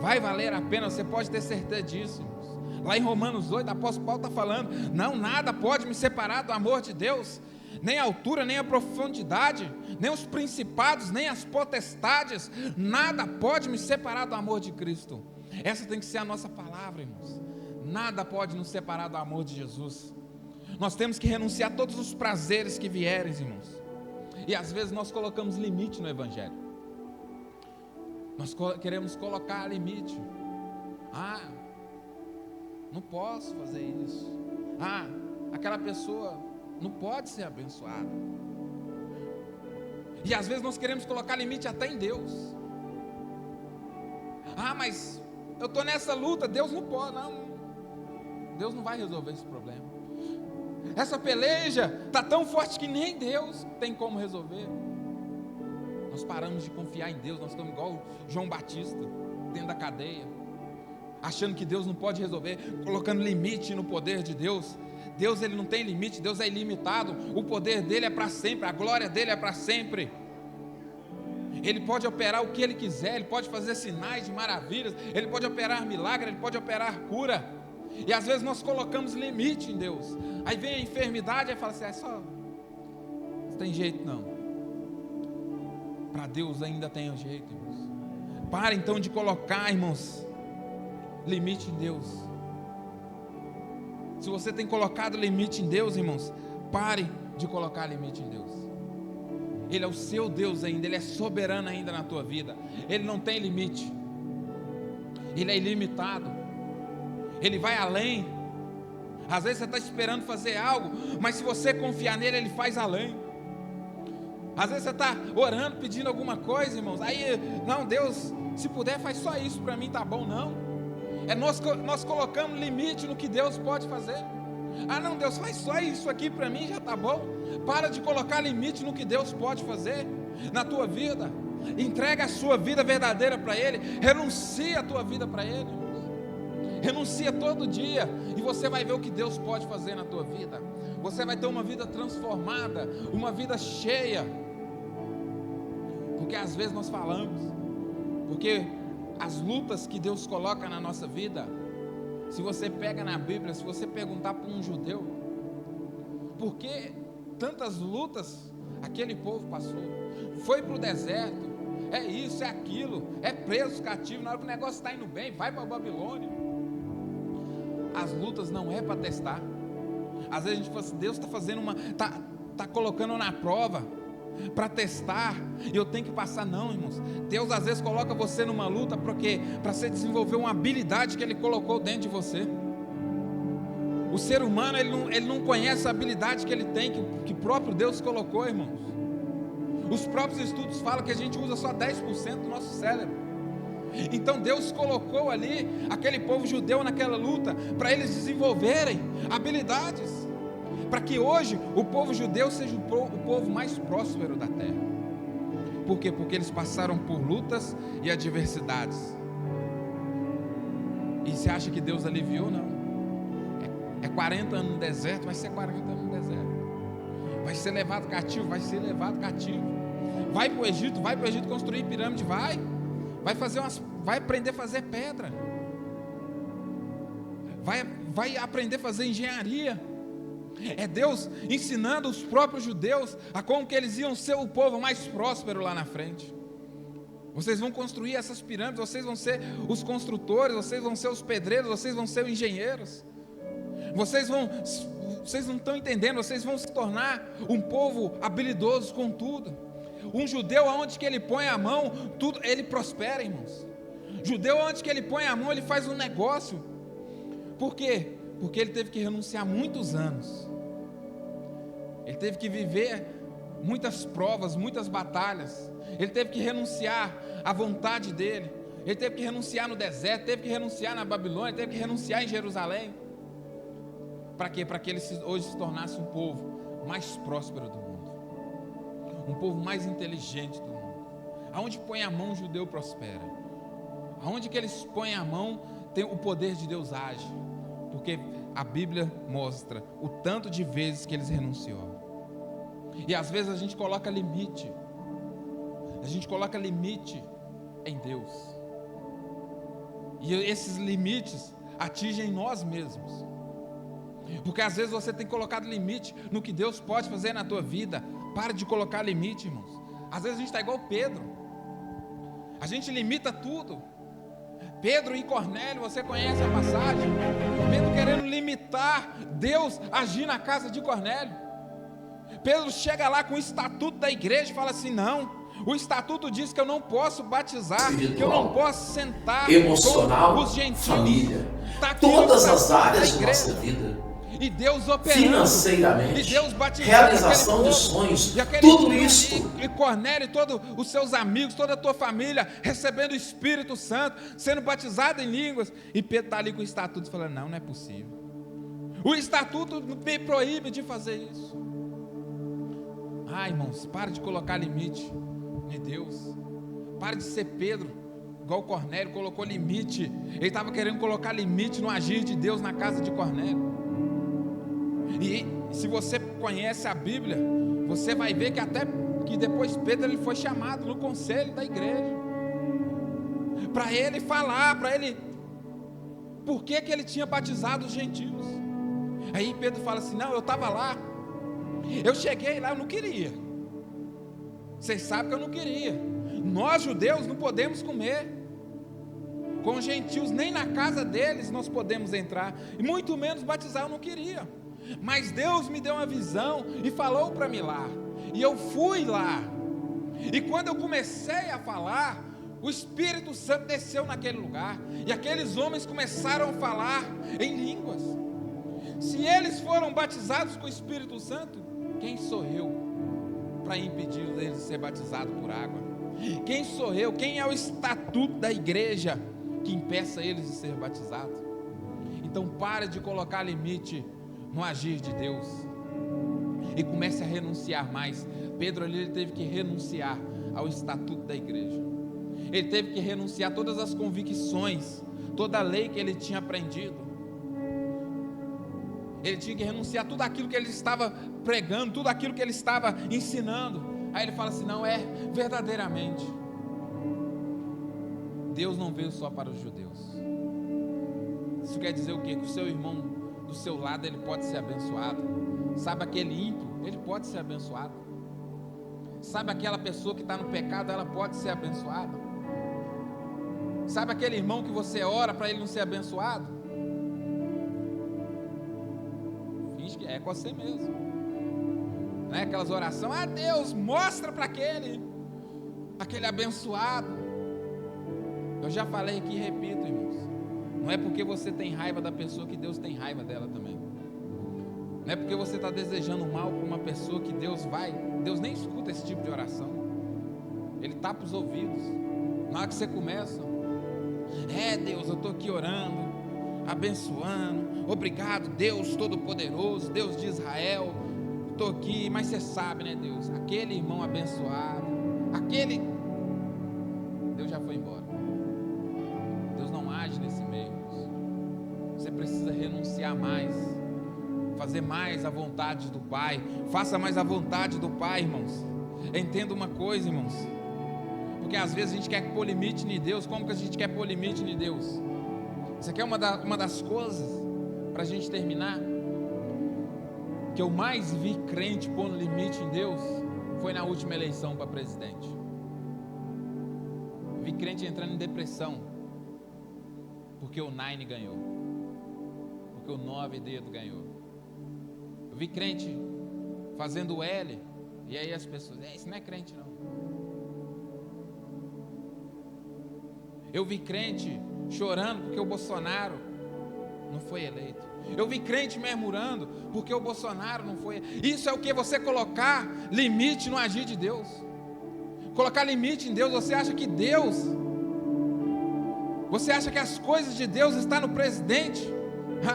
vai valer a pena, você pode ter certeza disso, irmãos. Lá em Romanos 8, o apóstolo Paulo está falando, não, nada pode me separar do amor de Deus, nem a altura, nem a profundidade, nem os principados, nem as potestades, nada pode me separar do amor de Cristo. Essa tem que ser a nossa palavra, irmãos. Nada pode nos separar do amor de Jesus. Nós temos que renunciar a todos os prazeres que vierem, irmãos. E às vezes nós colocamos limite no Evangelho. Nós queremos colocar limite. Não posso fazer isso. Aquela pessoa não pode ser abençoada. E às vezes nós queremos colocar limite até em Deus. Mas eu estou nessa luta, Deus não pode, não. Deus não vai resolver esse problema. Essa peleja está tão forte que nem Deus tem como resolver. Nós paramos de confiar em Deus, nós estamos igual João Batista, dentro da cadeia, achando que Deus não pode resolver, colocando limite no poder de Deus. Deus, ele não tem limite, Deus é ilimitado, o poder dele é para sempre, a glória dele é para sempre. Ele pode operar o que ele quiser, ele pode fazer sinais de maravilhas, ele pode operar milagre, ele pode operar cura. E às vezes nós colocamos limite em Deus. Aí vem a enfermidade e fala assim, não tem jeito não. Para Deus ainda tem jeito, irmãos. Para então de colocar, irmãos, limite em Deus. Se você tem colocado limite em Deus, irmãos, pare de colocar limite em Deus. Ele é o seu Deus ainda, Ele é soberano ainda na tua vida. Ele não tem limite. Ele é ilimitado. Ele vai além. Às vezes você está esperando fazer algo, mas se você confiar nele, Ele faz além. Às vezes você está orando, pedindo alguma coisa, irmãos. Aí, não, Deus, se puder, faz só isso para mim, tá bom? Não. Nós colocamos limite no que Deus pode fazer. Não, Deus, faz só isso aqui para mim, já tá bom. Para de colocar limite no que Deus pode fazer na tua vida. Entrega a sua vida verdadeira para Ele. Renuncia a tua vida para Ele. Renuncia todo dia e você vai ver o que Deus pode fazer na tua vida. Você vai ter uma vida transformada, uma vida cheia. Porque às vezes nós falamos, porque as lutas que Deus coloca na nossa vida, se você pega na Bíblia, se você perguntar para um judeu, por que tantas lutas aquele povo passou? Foi para o deserto, é isso, é aquilo, é preso, cativo, na hora que o negócio está indo bem, vai para a Babilônia. As lutas não é para testar. Às vezes a gente fala assim, Deus está fazendo está colocando na prova, para testar, e eu tenho que passar. Não, irmãos, Deus às vezes coloca você numa luta, porque para você desenvolver uma habilidade que Ele colocou dentro de você. O ser humano, ele não conhece a habilidade que ele tem, que próprio Deus colocou, irmãos. Os próprios estudos falam que a gente usa só 10% do nosso cérebro. Então Deus colocou ali aquele povo judeu naquela luta, para eles desenvolverem habilidades, para que hoje o povo judeu seja o povo mais próspero da terra. Por quê? Porque eles passaram por lutas e adversidades. E você acha que Deus aliviou? Não. É 40 anos no deserto, vai ser 40 anos no deserto. Vai ser levado cativo, vai ser levado cativo. Vai para o Egito construir pirâmide, vai aprender a fazer pedra. Vai aprender a fazer engenharia. É Deus ensinando os próprios judeus a como que eles iam ser o povo mais próspero lá na frente. Vocês vão construir essas pirâmides, vocês vão ser os construtores, vocês vão ser os pedreiros, vocês vão ser os engenheiros. Vocês não estão entendendo, vocês vão se tornar um povo habilidoso com tudo. Um judeu, aonde que ele põe a mão, tudo, ele prospera, irmãos. Judeu, aonde que ele põe a mão, ele faz um negócio. Por quê? Porque ele teve que renunciar muitos anos. Ele teve que viver muitas provas, muitas batalhas. Ele teve que renunciar à vontade dele. Ele teve que renunciar no deserto, teve que renunciar na Babilônia, teve que renunciar em Jerusalém. Para quê? Para que ele hoje se tornasse um povo mais próspero do mundo. Um povo mais inteligente do mundo. Aonde põe a mão, o judeu prospera. Aonde que eles põem a mão, o poder de Deus age. Porque a Bíblia mostra o tanto de vezes que eles renunciou. E às vezes a gente coloca limite. A gente coloca limite em Deus. E esses limites atingem nós mesmos. Porque às vezes você tem colocado limite no que Deus pode fazer na tua vida. Para de colocar limite, irmãos. Às vezes a gente está igual Pedro. A gente limita tudo. Pedro e Cornélio, você conhece a passagem? Pedro querendo limitar Deus agir na casa de Cornélio. Pedro chega lá com o estatuto da igreja e fala assim: não, o estatuto diz que eu não posso batizar, espiritual, que eu não posso sentar emocional, com os gentios. família, Tá aqui todas o as áreas da de nossa vida. E Deus operando, financeiramente, e Deus batizando realização aquele de povo, sonhos, e aquele tudo povo, isso. e Cornélio, e todos os seus amigos, toda a tua família, recebendo o Espírito Santo, sendo batizado em línguas, e Pedro está ali com o estatuto, falando: não, não é possível, o estatuto me proíbe de fazer isso. Irmãos, para de colocar limite em Deus, para de ser Pedro, igual Cornélio colocou limite. Ele estava querendo colocar limite no agir de Deus na casa de Cornélio. E se você conhece a Bíblia, você vai ver que até que depois Pedro ele foi chamado no conselho da igreja, para ele falar, para ele, por que ele tinha batizado os gentios. Aí Pedro fala assim: não, eu estava lá, eu cheguei lá, eu não queria, vocês sabem que eu não queria, nós judeus não podemos comer com os gentios, nem na casa deles nós podemos entrar, e muito menos batizar, eu não queria. Mas Deus me deu uma visão e falou para mim lá, e eu fui lá, e quando eu comecei a falar, o Espírito Santo desceu naquele lugar, e aqueles homens começaram a falar em línguas. Se eles foram batizados com o Espírito Santo, quem sou eu para impedir eles de ser batizados por água? Quem sou eu? Quem é o estatuto da igreja que impeça eles de ser batizados? Então pare de colocar limite no agir de Deus e comece a renunciar mais. Pedro ali, ele teve que renunciar ao estatuto da igreja, ele teve que renunciar a todas as convicções, toda a lei que ele tinha aprendido, ele tinha que renunciar a tudo aquilo que ele estava pregando, tudo aquilo que ele estava ensinando. Aí ele fala assim: não, verdadeiramente Deus não veio só para os judeus. Isso quer dizer o quê? Que o seu irmão do seu lado, ele pode ser abençoado. Sabe aquele ímpio, ele pode ser abençoado. Sabe aquela pessoa que está no pecado, ela pode ser abençoada. Sabe aquele irmão que você ora para ele não ser abençoado? Finge que é com você mesmo. Não é aquelas orações: Deus, mostra para aquele abençoado. Eu já falei aqui e repito, irmãos, não é porque você tem raiva da pessoa que Deus tem raiva dela também. Não é porque você está desejando mal para uma pessoa que Deus nem escuta esse tipo de oração. Ele tapa os ouvidos. Na hora que você começa: Deus, eu estou aqui orando, abençoando, obrigado Deus Todo-Poderoso, Deus de Israel, estou aqui, mas você sabe, né, Deus, aquele irmão abençoado, Deus já foi embora. Deus não age nesse meio. Você precisa renunciar mais, fazer mais a vontade do Pai. Faça mais a vontade do Pai, irmãos. Entenda uma coisa, irmãos, porque às vezes a gente quer pôr limite em Deus. Como que a gente quer pôr limite em Deus? Isso aqui é uma das coisas, para a gente terminar, que eu mais vi crente pondo limite em Deus, foi na última eleição para presidente. Eu vi crente entrando em depressão porque o 9 ganhou, porque o 9 dedo ganhou. Eu vi crente fazendo o L, e aí as pessoas: isso não é crente não. Eu vi crente chorando porque o Bolsonaro não foi eleito. Eu vi crente murmurando porque o Bolsonaro não foi. Isso é o que? Você colocar limite no agir de Deus. Colocar limite em Deus. Você acha que as coisas de Deus estão no presidente?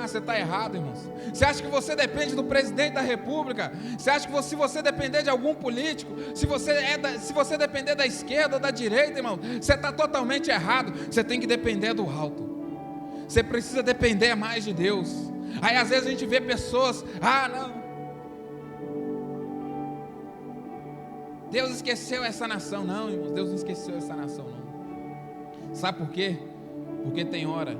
Você está errado, irmãos. Você acha que você depende do presidente da república? Você acha que se você depender de algum político, se você depender da esquerda ou da direita, irmão, você está totalmente errado. Você tem que depender do alto. Você precisa depender mais de Deus. Aí às vezes a gente vê pessoas, não, Deus esqueceu essa nação. Não, irmãos, Deus não esqueceu essa nação, não. Sabe por quê? Porque tem hora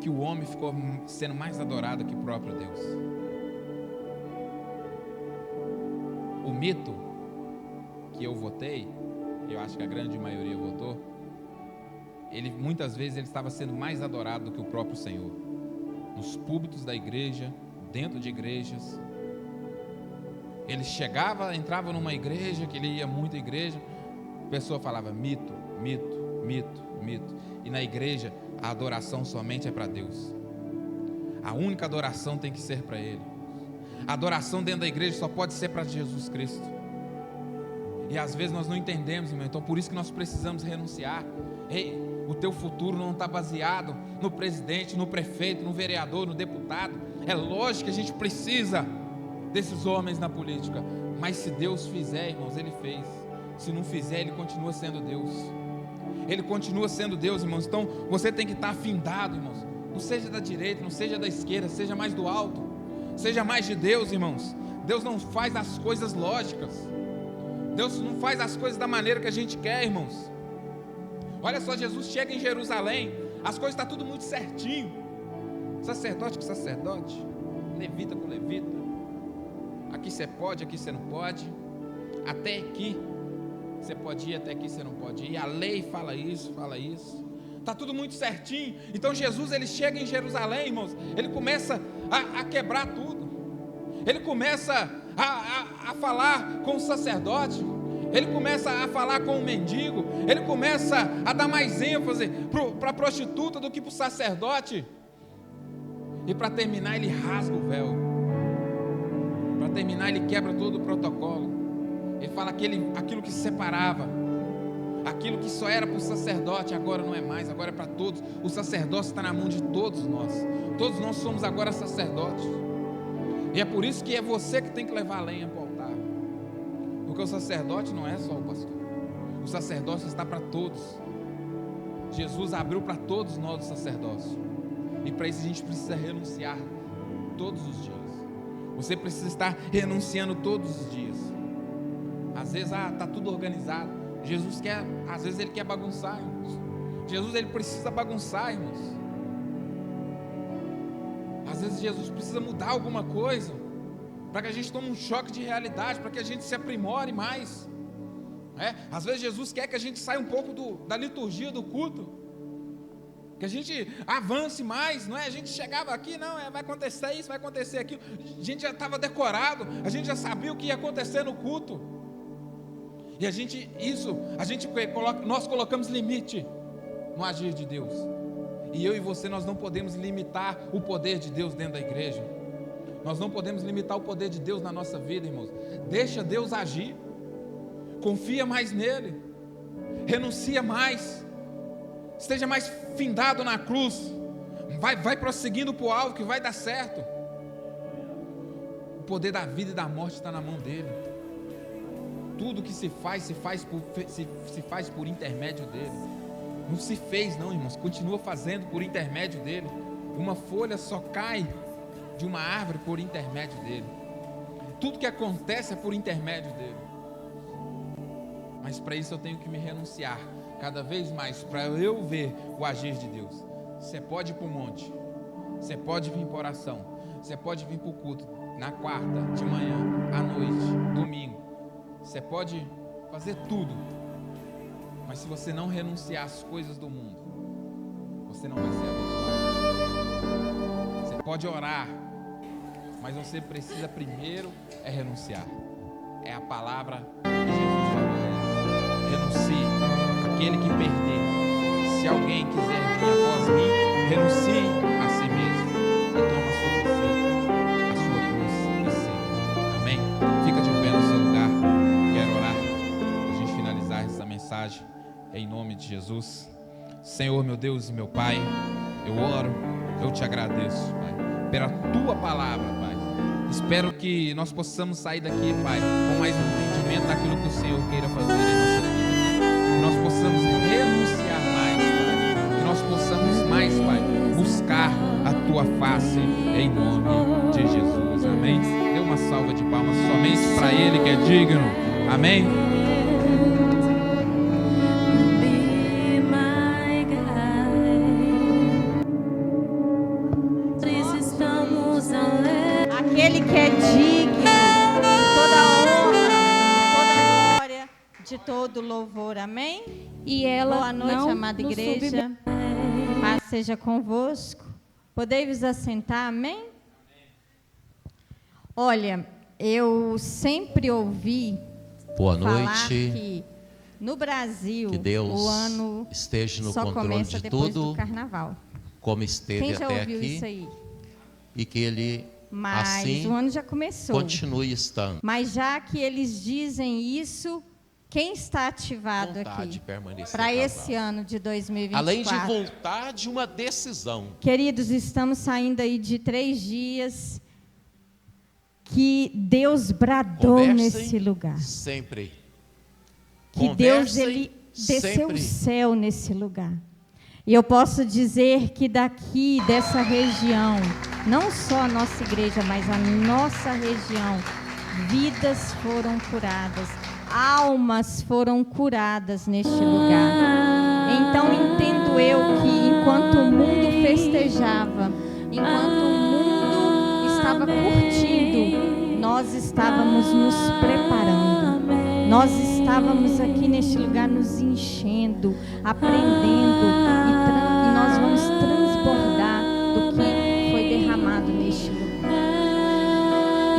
que o homem ficou sendo mais adorado que o próprio Deus. O mito que eu votei, eu acho que a grande maioria votou, muitas vezes ele estava sendo mais adorado do que o próprio Senhor. Nos púlpitos da igreja, dentro de igrejas. Ele entrava numa igreja, que ele ia muito à igreja, a pessoa falava mito, mito, mito, mito. E na igreja, a adoração somente é para Deus. A única adoração tem que ser para Ele. A adoração dentro da igreja só pode ser para Jesus Cristo. E às vezes nós não entendemos, irmão. Então por isso que nós precisamos renunciar. Ei, o teu futuro não está baseado no presidente, no prefeito, no vereador, no deputado. É lógico que a gente precisa desses homens na política, mas se Deus fizer, irmãos, Ele fez. Se não fizer, Ele continua sendo Deus. Ele continua sendo Deus, irmãos. Então você tem que estar afindado, irmãos. Não seja da direita, não seja da esquerda, seja mais do alto, seja mais de Deus, irmãos. Deus não faz as coisas lógicas. Deus não faz as coisas da maneira que a gente quer, irmãos. Olha só, Jesus chega em Jerusalém, as coisas estão tudo muito certinho. Sacerdote com sacerdote, levita com levita. Aqui você pode, aqui você não pode. Até aqui você pode ir, até aqui você não pode ir. A lei fala isso, fala isso. Está tudo muito certinho. Então Jesus, ele chega em Jerusalém, irmãos. Ele começa a quebrar tudo. Ele começa a falar com o sacerdote. Ele começa a falar com o mendigo. Ele começa a dar mais ênfase para a prostituta do que para o sacerdote. E para terminar, ele rasga o véu. Para terminar, ele quebra todo o protocolo. Ele fala aquilo que separava, aquilo que só era para o sacerdote, agora não é mais, agora é para todos. O sacerdócio está na mão de todos nós. Todos nós somos agora sacerdotes. E é por isso que é você que tem que levar a lenha para o altar. Porque o sacerdote não é só o pastor. O sacerdócio está para todos. Jesus abriu para todos nós o sacerdócio. E para isso a gente precisa renunciar todos os dias. Você precisa estar renunciando todos os dias. Às vezes está tudo organizado. Jesus quer, às vezes ele quer bagunçar, irmãos. Jesus, ele precisa bagunçar, irmãos. Às vezes Jesus precisa mudar alguma coisa, para que a gente tome um choque de realidade, para que a gente se aprimore mais. Às vezes Jesus quer que a gente saia um pouco da liturgia do culto, que a gente avance mais, não é? A gente chegava aqui, não, vai acontecer isso, vai acontecer aquilo. A gente já estava decorado, a gente já sabia o que ia acontecer no culto. E nós colocamos limite no agir de Deus. E eu e você, nós não podemos limitar o poder de Deus dentro da igreja. Nós não podemos limitar o poder de Deus na nossa vida, irmãos. Deixa Deus agir. Confia mais nele. Renuncia mais. Esteja mais findado na cruz. Vai prosseguindo para o alvo que vai dar certo. O poder da vida e da morte está na mão dele. Tudo que se faz por intermédio dele. Não se fez não, irmãos, continua fazendo por intermédio dele. Uma folha só cai de uma árvore por intermédio dele. Tudo que acontece é por intermédio dele. Mas para isso eu tenho que me renunciar cada vez mais, para eu ver o agir de Deus. Você pode ir para o monte, você pode vir para oração, você pode vir para o culto na quarta, de manhã, à noite, domingo. Você pode fazer tudo, mas se você não renunciar às coisas do mundo, você não vai ser abençoado. Você pode orar, mas você precisa primeiro renunciar. É a palavra que Jesus falou. Renuncie. Aquele que perder, se alguém quiser vir após mim, renuncie a si mesmo e toma a sua cruz e siga. Amém? Fica de pé no seu lugar. Quero orar para a gente finalizar essa mensagem em nome de Jesus. Senhor, meu Deus e meu Pai, eu oro, eu te agradeço, Pai, pela tua palavra, Pai. Espero que nós possamos sair daqui, Pai, com mais entendimento daquilo que o Senhor queira fazer em nossa vida. Que nós possamos renunciar mais, Pai. Que nós possamos mais, Pai, buscar a tua face em nome de Jesus. Amém? Dê uma salva de palmas somente para Ele que é digno. Amém? Aquele que é digno de toda honra, de toda glória, de todo louvor. Amém? E ela Boa noite, não amada nos igreja. Paz seja convosco. Podei vos assentar, amém? Olha, eu sempre ouvi Boa falar noite. que no Brasil Que Deus o ano esteja no só controle começa de depois tudo, do carnaval. como esteve Quem já até ouviu aqui, isso aí? e que Ele Mas assim o ano já começou. continue estando. Mas já que eles dizem isso, quem está ativado Vontade aqui de permanecer para casado. esse ano de 2024? Além de voltar de uma decisão. Queridos, estamos saindo aí de 3 dias que Deus bradou Conversem nesse lugar. sempre. Que Deus Conversem ele desceu sempre. o céu nesse lugar. E eu posso dizer que daqui, dessa região, não só a nossa igreja, mas a nossa região, vidas foram curadas, almas foram curadas neste lugar. Então entendo eu que enquanto o mundo festejava, enquanto o mundo estava curtindo, nós estávamos nos preparando. Nós estávamos aqui neste lugar nos enchendo, aprendendo e nós vamos transbordar do que foi derramado neste lugar.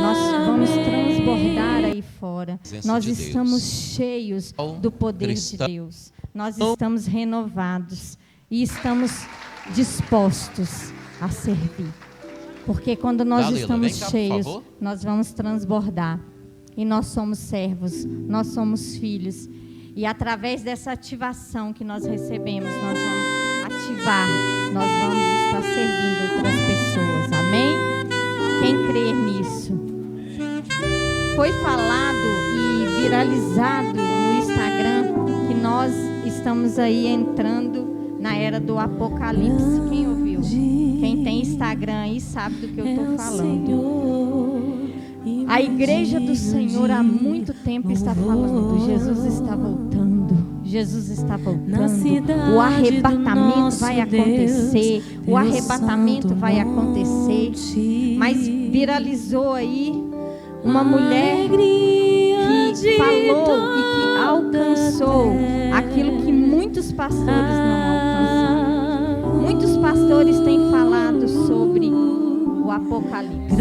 Nós vamos transbordar aí fora. Nós estamos cheios do poder de Deus. Nós estamos renovados e estamos dispostos a servir. Porque quando nós estamos cheios, nós vamos transbordar. E nós somos servos, nós somos filhos. E através dessa ativação que nós recebemos, nós vamos ativar, nós vamos estar servindo outras pessoas. Amém? Quem crer nisso? Foi falado e viralizado no Instagram que nós estamos aí entrando na era do Apocalipse. Quem ouviu? Quem tem Instagram aí sabe do que eu estou falando. A igreja do Senhor há muito tempo está falando, Jesus está voltando, Jesus está voltando, o arrebatamento vai acontecer, o arrebatamento vai acontecer, mas viralizou aí uma mulher que falou e que alcançou aquilo que muitos pastores não alcançaram. Muitos pastores têm falado sobre o Apocalipse,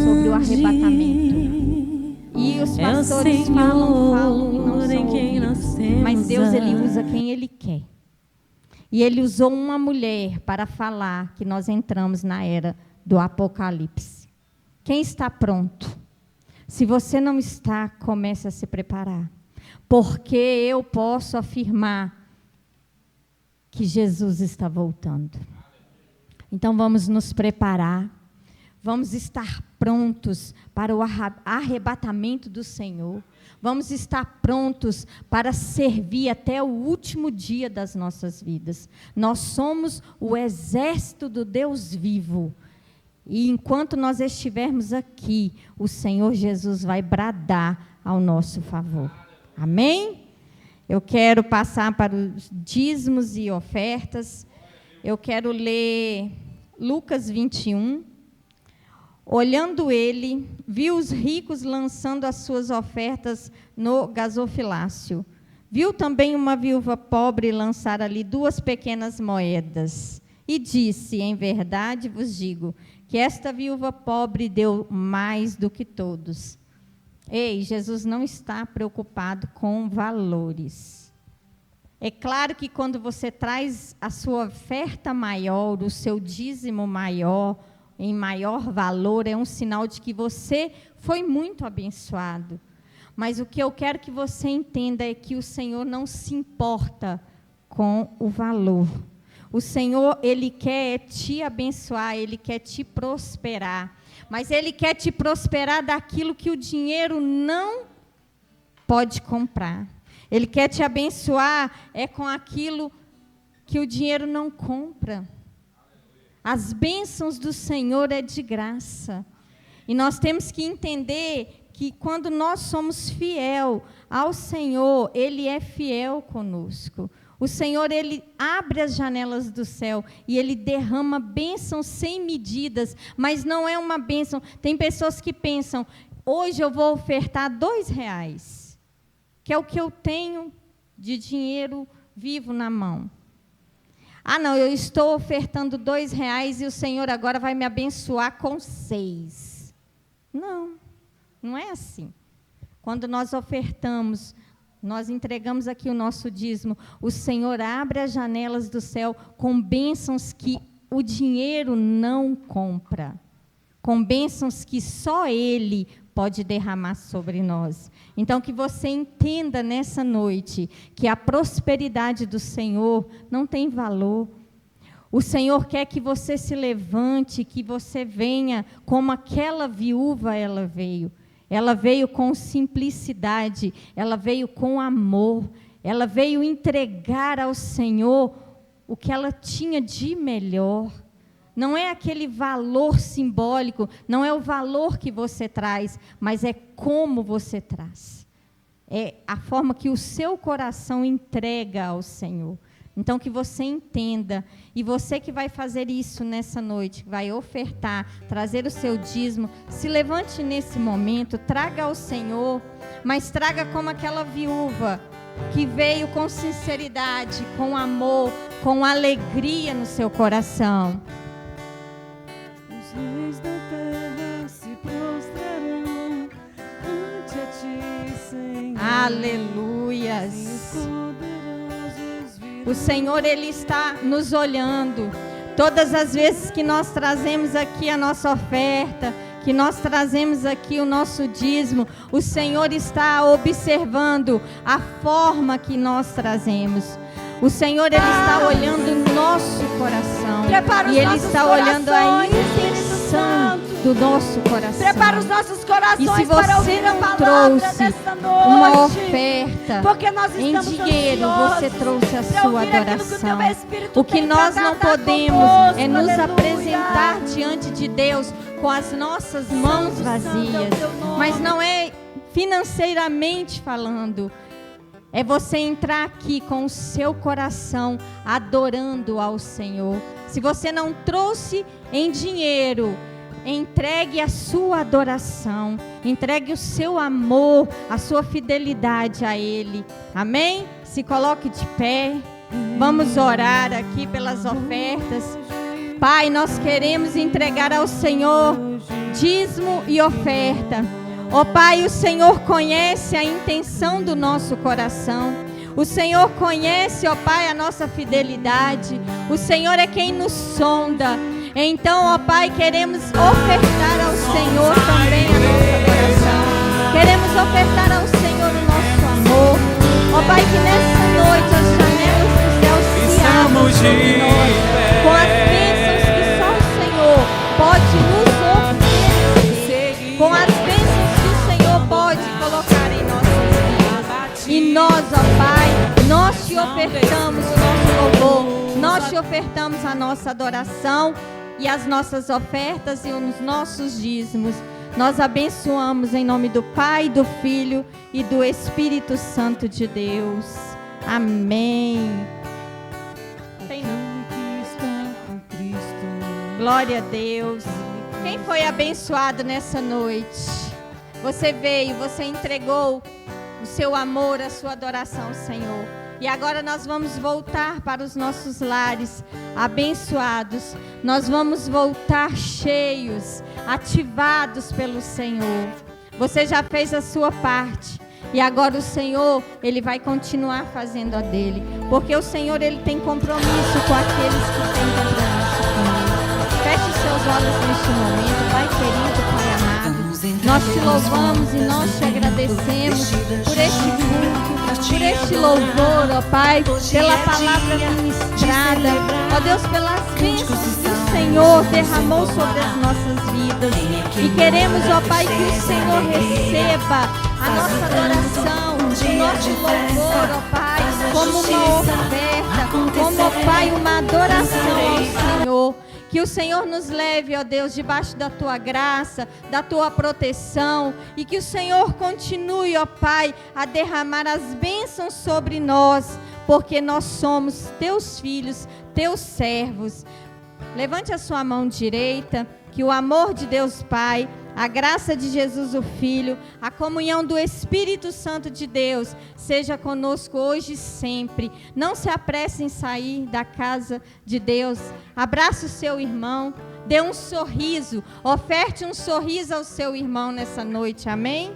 sobre o arrebatamento. E os pastores falam e não são ouvidos. Mas Deus, Ele usa quem Ele quer. E Ele usou uma mulher para falar que nós entramos na era do Apocalipse. Quem está pronto? Se você não está, comece a se preparar. Porque eu posso afirmar que Jesus está voltando. Então vamos nos preparar. Vamos estar prontos para o arrebatamento do Senhor. Vamos estar prontos para servir até o último dia das nossas vidas. Nós somos o exército do Deus vivo. E enquanto nós estivermos aqui, o Senhor Jesus vai bradar ao nosso favor. Amém? Eu quero passar para os dízimos e ofertas. Eu quero ler Lucas 21. Olhando ele, viu os ricos lançando as suas ofertas no gasofilácio. Viu também uma viúva pobre lançar ali 2 pequenas moedas. E disse, em verdade vos digo, que esta viúva pobre deu mais do que todos. Ei, Jesus não está preocupado com valores. É claro que quando você traz a sua oferta maior, o seu dízimo maior, em maior valor, é um sinal de que você foi muito abençoado. Mas o que eu quero que você entenda é que o Senhor não se importa com o valor. O Senhor, Ele quer te abençoar, Ele quer te prosperar. Mas Ele quer te prosperar daquilo que o dinheiro não pode comprar. Ele quer te abençoar com aquilo que o dinheiro não compra. As bênçãos do Senhor é de graça. E nós temos que entender que quando nós somos fiel ao Senhor, Ele é fiel conosco. O Senhor, Ele abre as janelas do céu e Ele derrama bênçãos sem medidas, mas não é uma bênção. Tem pessoas que pensam, hoje eu vou ofertar R$2, que é o que eu tenho de dinheiro vivo na mão. Ah, não, eu estou ofertando R$2 e o Senhor agora vai me abençoar com 6. Não, não é assim. Quando nós ofertamos, nós entregamos aqui o nosso dízimo, o Senhor abre as janelas do céu com bênçãos que o dinheiro não compra, com bênçãos que só Ele pode derramar sobre nós. Então, que você entenda nessa noite que a prosperidade do Senhor não tem valor. O Senhor quer que você se levante, que você venha como aquela viúva ela veio. Ela veio com simplicidade, ela veio com amor, ela veio entregar ao Senhor o que ela tinha de melhor. Não é aquele valor simbólico, não é o valor que você traz, mas é como você traz. É a forma que o seu coração entrega ao Senhor. Então, que você entenda, e você que vai fazer isso nessa noite, vai ofertar, trazer o seu dízimo, se levante nesse momento, traga ao Senhor, mas traga como aquela viúva que veio com sinceridade, com amor, com alegria no seu coração. Os reis da terra se prostrarão ante a ti, Senhor. Aleluias. O Senhor, Ele está nos olhando. Todas as vezes que nós trazemos aqui a nossa oferta, que nós trazemos aqui o nosso dízimo, o Senhor está observando a forma que nós trazemos. O Senhor, Ele está olhando o nosso coração. E Ele está olhando a intenção do nosso coração. Prepara os nossos corações e se para você ouvir a não palavra trouxe desta noite, uma oferta porque nós em estamos dinheiro, você ansiosos trouxe a para sua ouvir aquilo que o adoração. teu Espírito O que tem nós para não tratar podemos conosco, é nos aleluia. apresentar diante de Deus com as nossas mãos Santo, santo é o vazias, teu nome. mas não é financeiramente falando. É você entrar aqui com o seu coração adorando ao Senhor. Se você não trouxe em dinheiro, entregue a sua adoração, entregue o seu amor, a sua fidelidade a Ele. Amém? Se coloque de pé. Vamos orar aqui pelas ofertas. Pai, nós queremos entregar ao Senhor dízimo e oferta. Ó Pai, o Senhor conhece a intenção do nosso coração. O Senhor conhece, ó Pai, a nossa fidelidade. O Senhor é quem nos sonda. Então, ó Pai, queremos ofertar ao Senhor também a nossa adoração. Queremos ofertar ao Senhor o nosso amor. Ó Pai, que nessa noite as janelas do céu se abram sobre nós, com as bênçãos que só o Senhor pode nos oferecer, com as bênçãos que o Senhor pode colocar em nossas vidas. E nós, ó Pai, nós te ofertamos o nosso louvor, nós te ofertamos a nossa adoração e as nossas ofertas e os nossos dízimos. Nós abençoamos em nome do Pai, do Filho e do Espírito Santo de Deus. Amém. Tem não. Glória a Deus. Quem foi abençoado nessa noite? Você veio, você entregou o seu amor, a sua adoração ao Senhor. E agora nós vamos voltar para os nossos lares abençoados. Nós vamos voltar cheios, ativados pelo Senhor. Você já fez a sua parte. E agora o Senhor, Ele vai continuar fazendo a dele. Porque o Senhor, Ele tem compromisso com aqueles que têm compromisso com Ele. Feche seus olhos neste momento, Pai querido, Pai amado. Nós te louvamos e nós te agradecemos por este culto, por este louvor, ó Pai, pela palavra ministrada, ó Deus, pelas bênçãos que o Senhor derramou sobre as nossas vidas. E queremos, ó Pai, que o Senhor receba a nossa adoração, o nosso louvor, ó Pai, como uma oferta, como, ó Pai, uma adoração ao Senhor. Que o Senhor nos leve, ó Deus, debaixo da tua graça, da tua proteção, e que o Senhor continue, ó Pai, a derramar as bênçãos sobre nós, porque nós somos teus filhos, teus servos. Levante a sua mão direita, que o amor de Deus Pai, a graça de Jesus o Filho, a comunhão do Espírito Santo de Deus seja conosco hoje e sempre. Não se apresse em sair da casa de Deus. Abrace o seu irmão, dê um sorriso, oferte um sorriso ao seu irmão nessa noite, amém?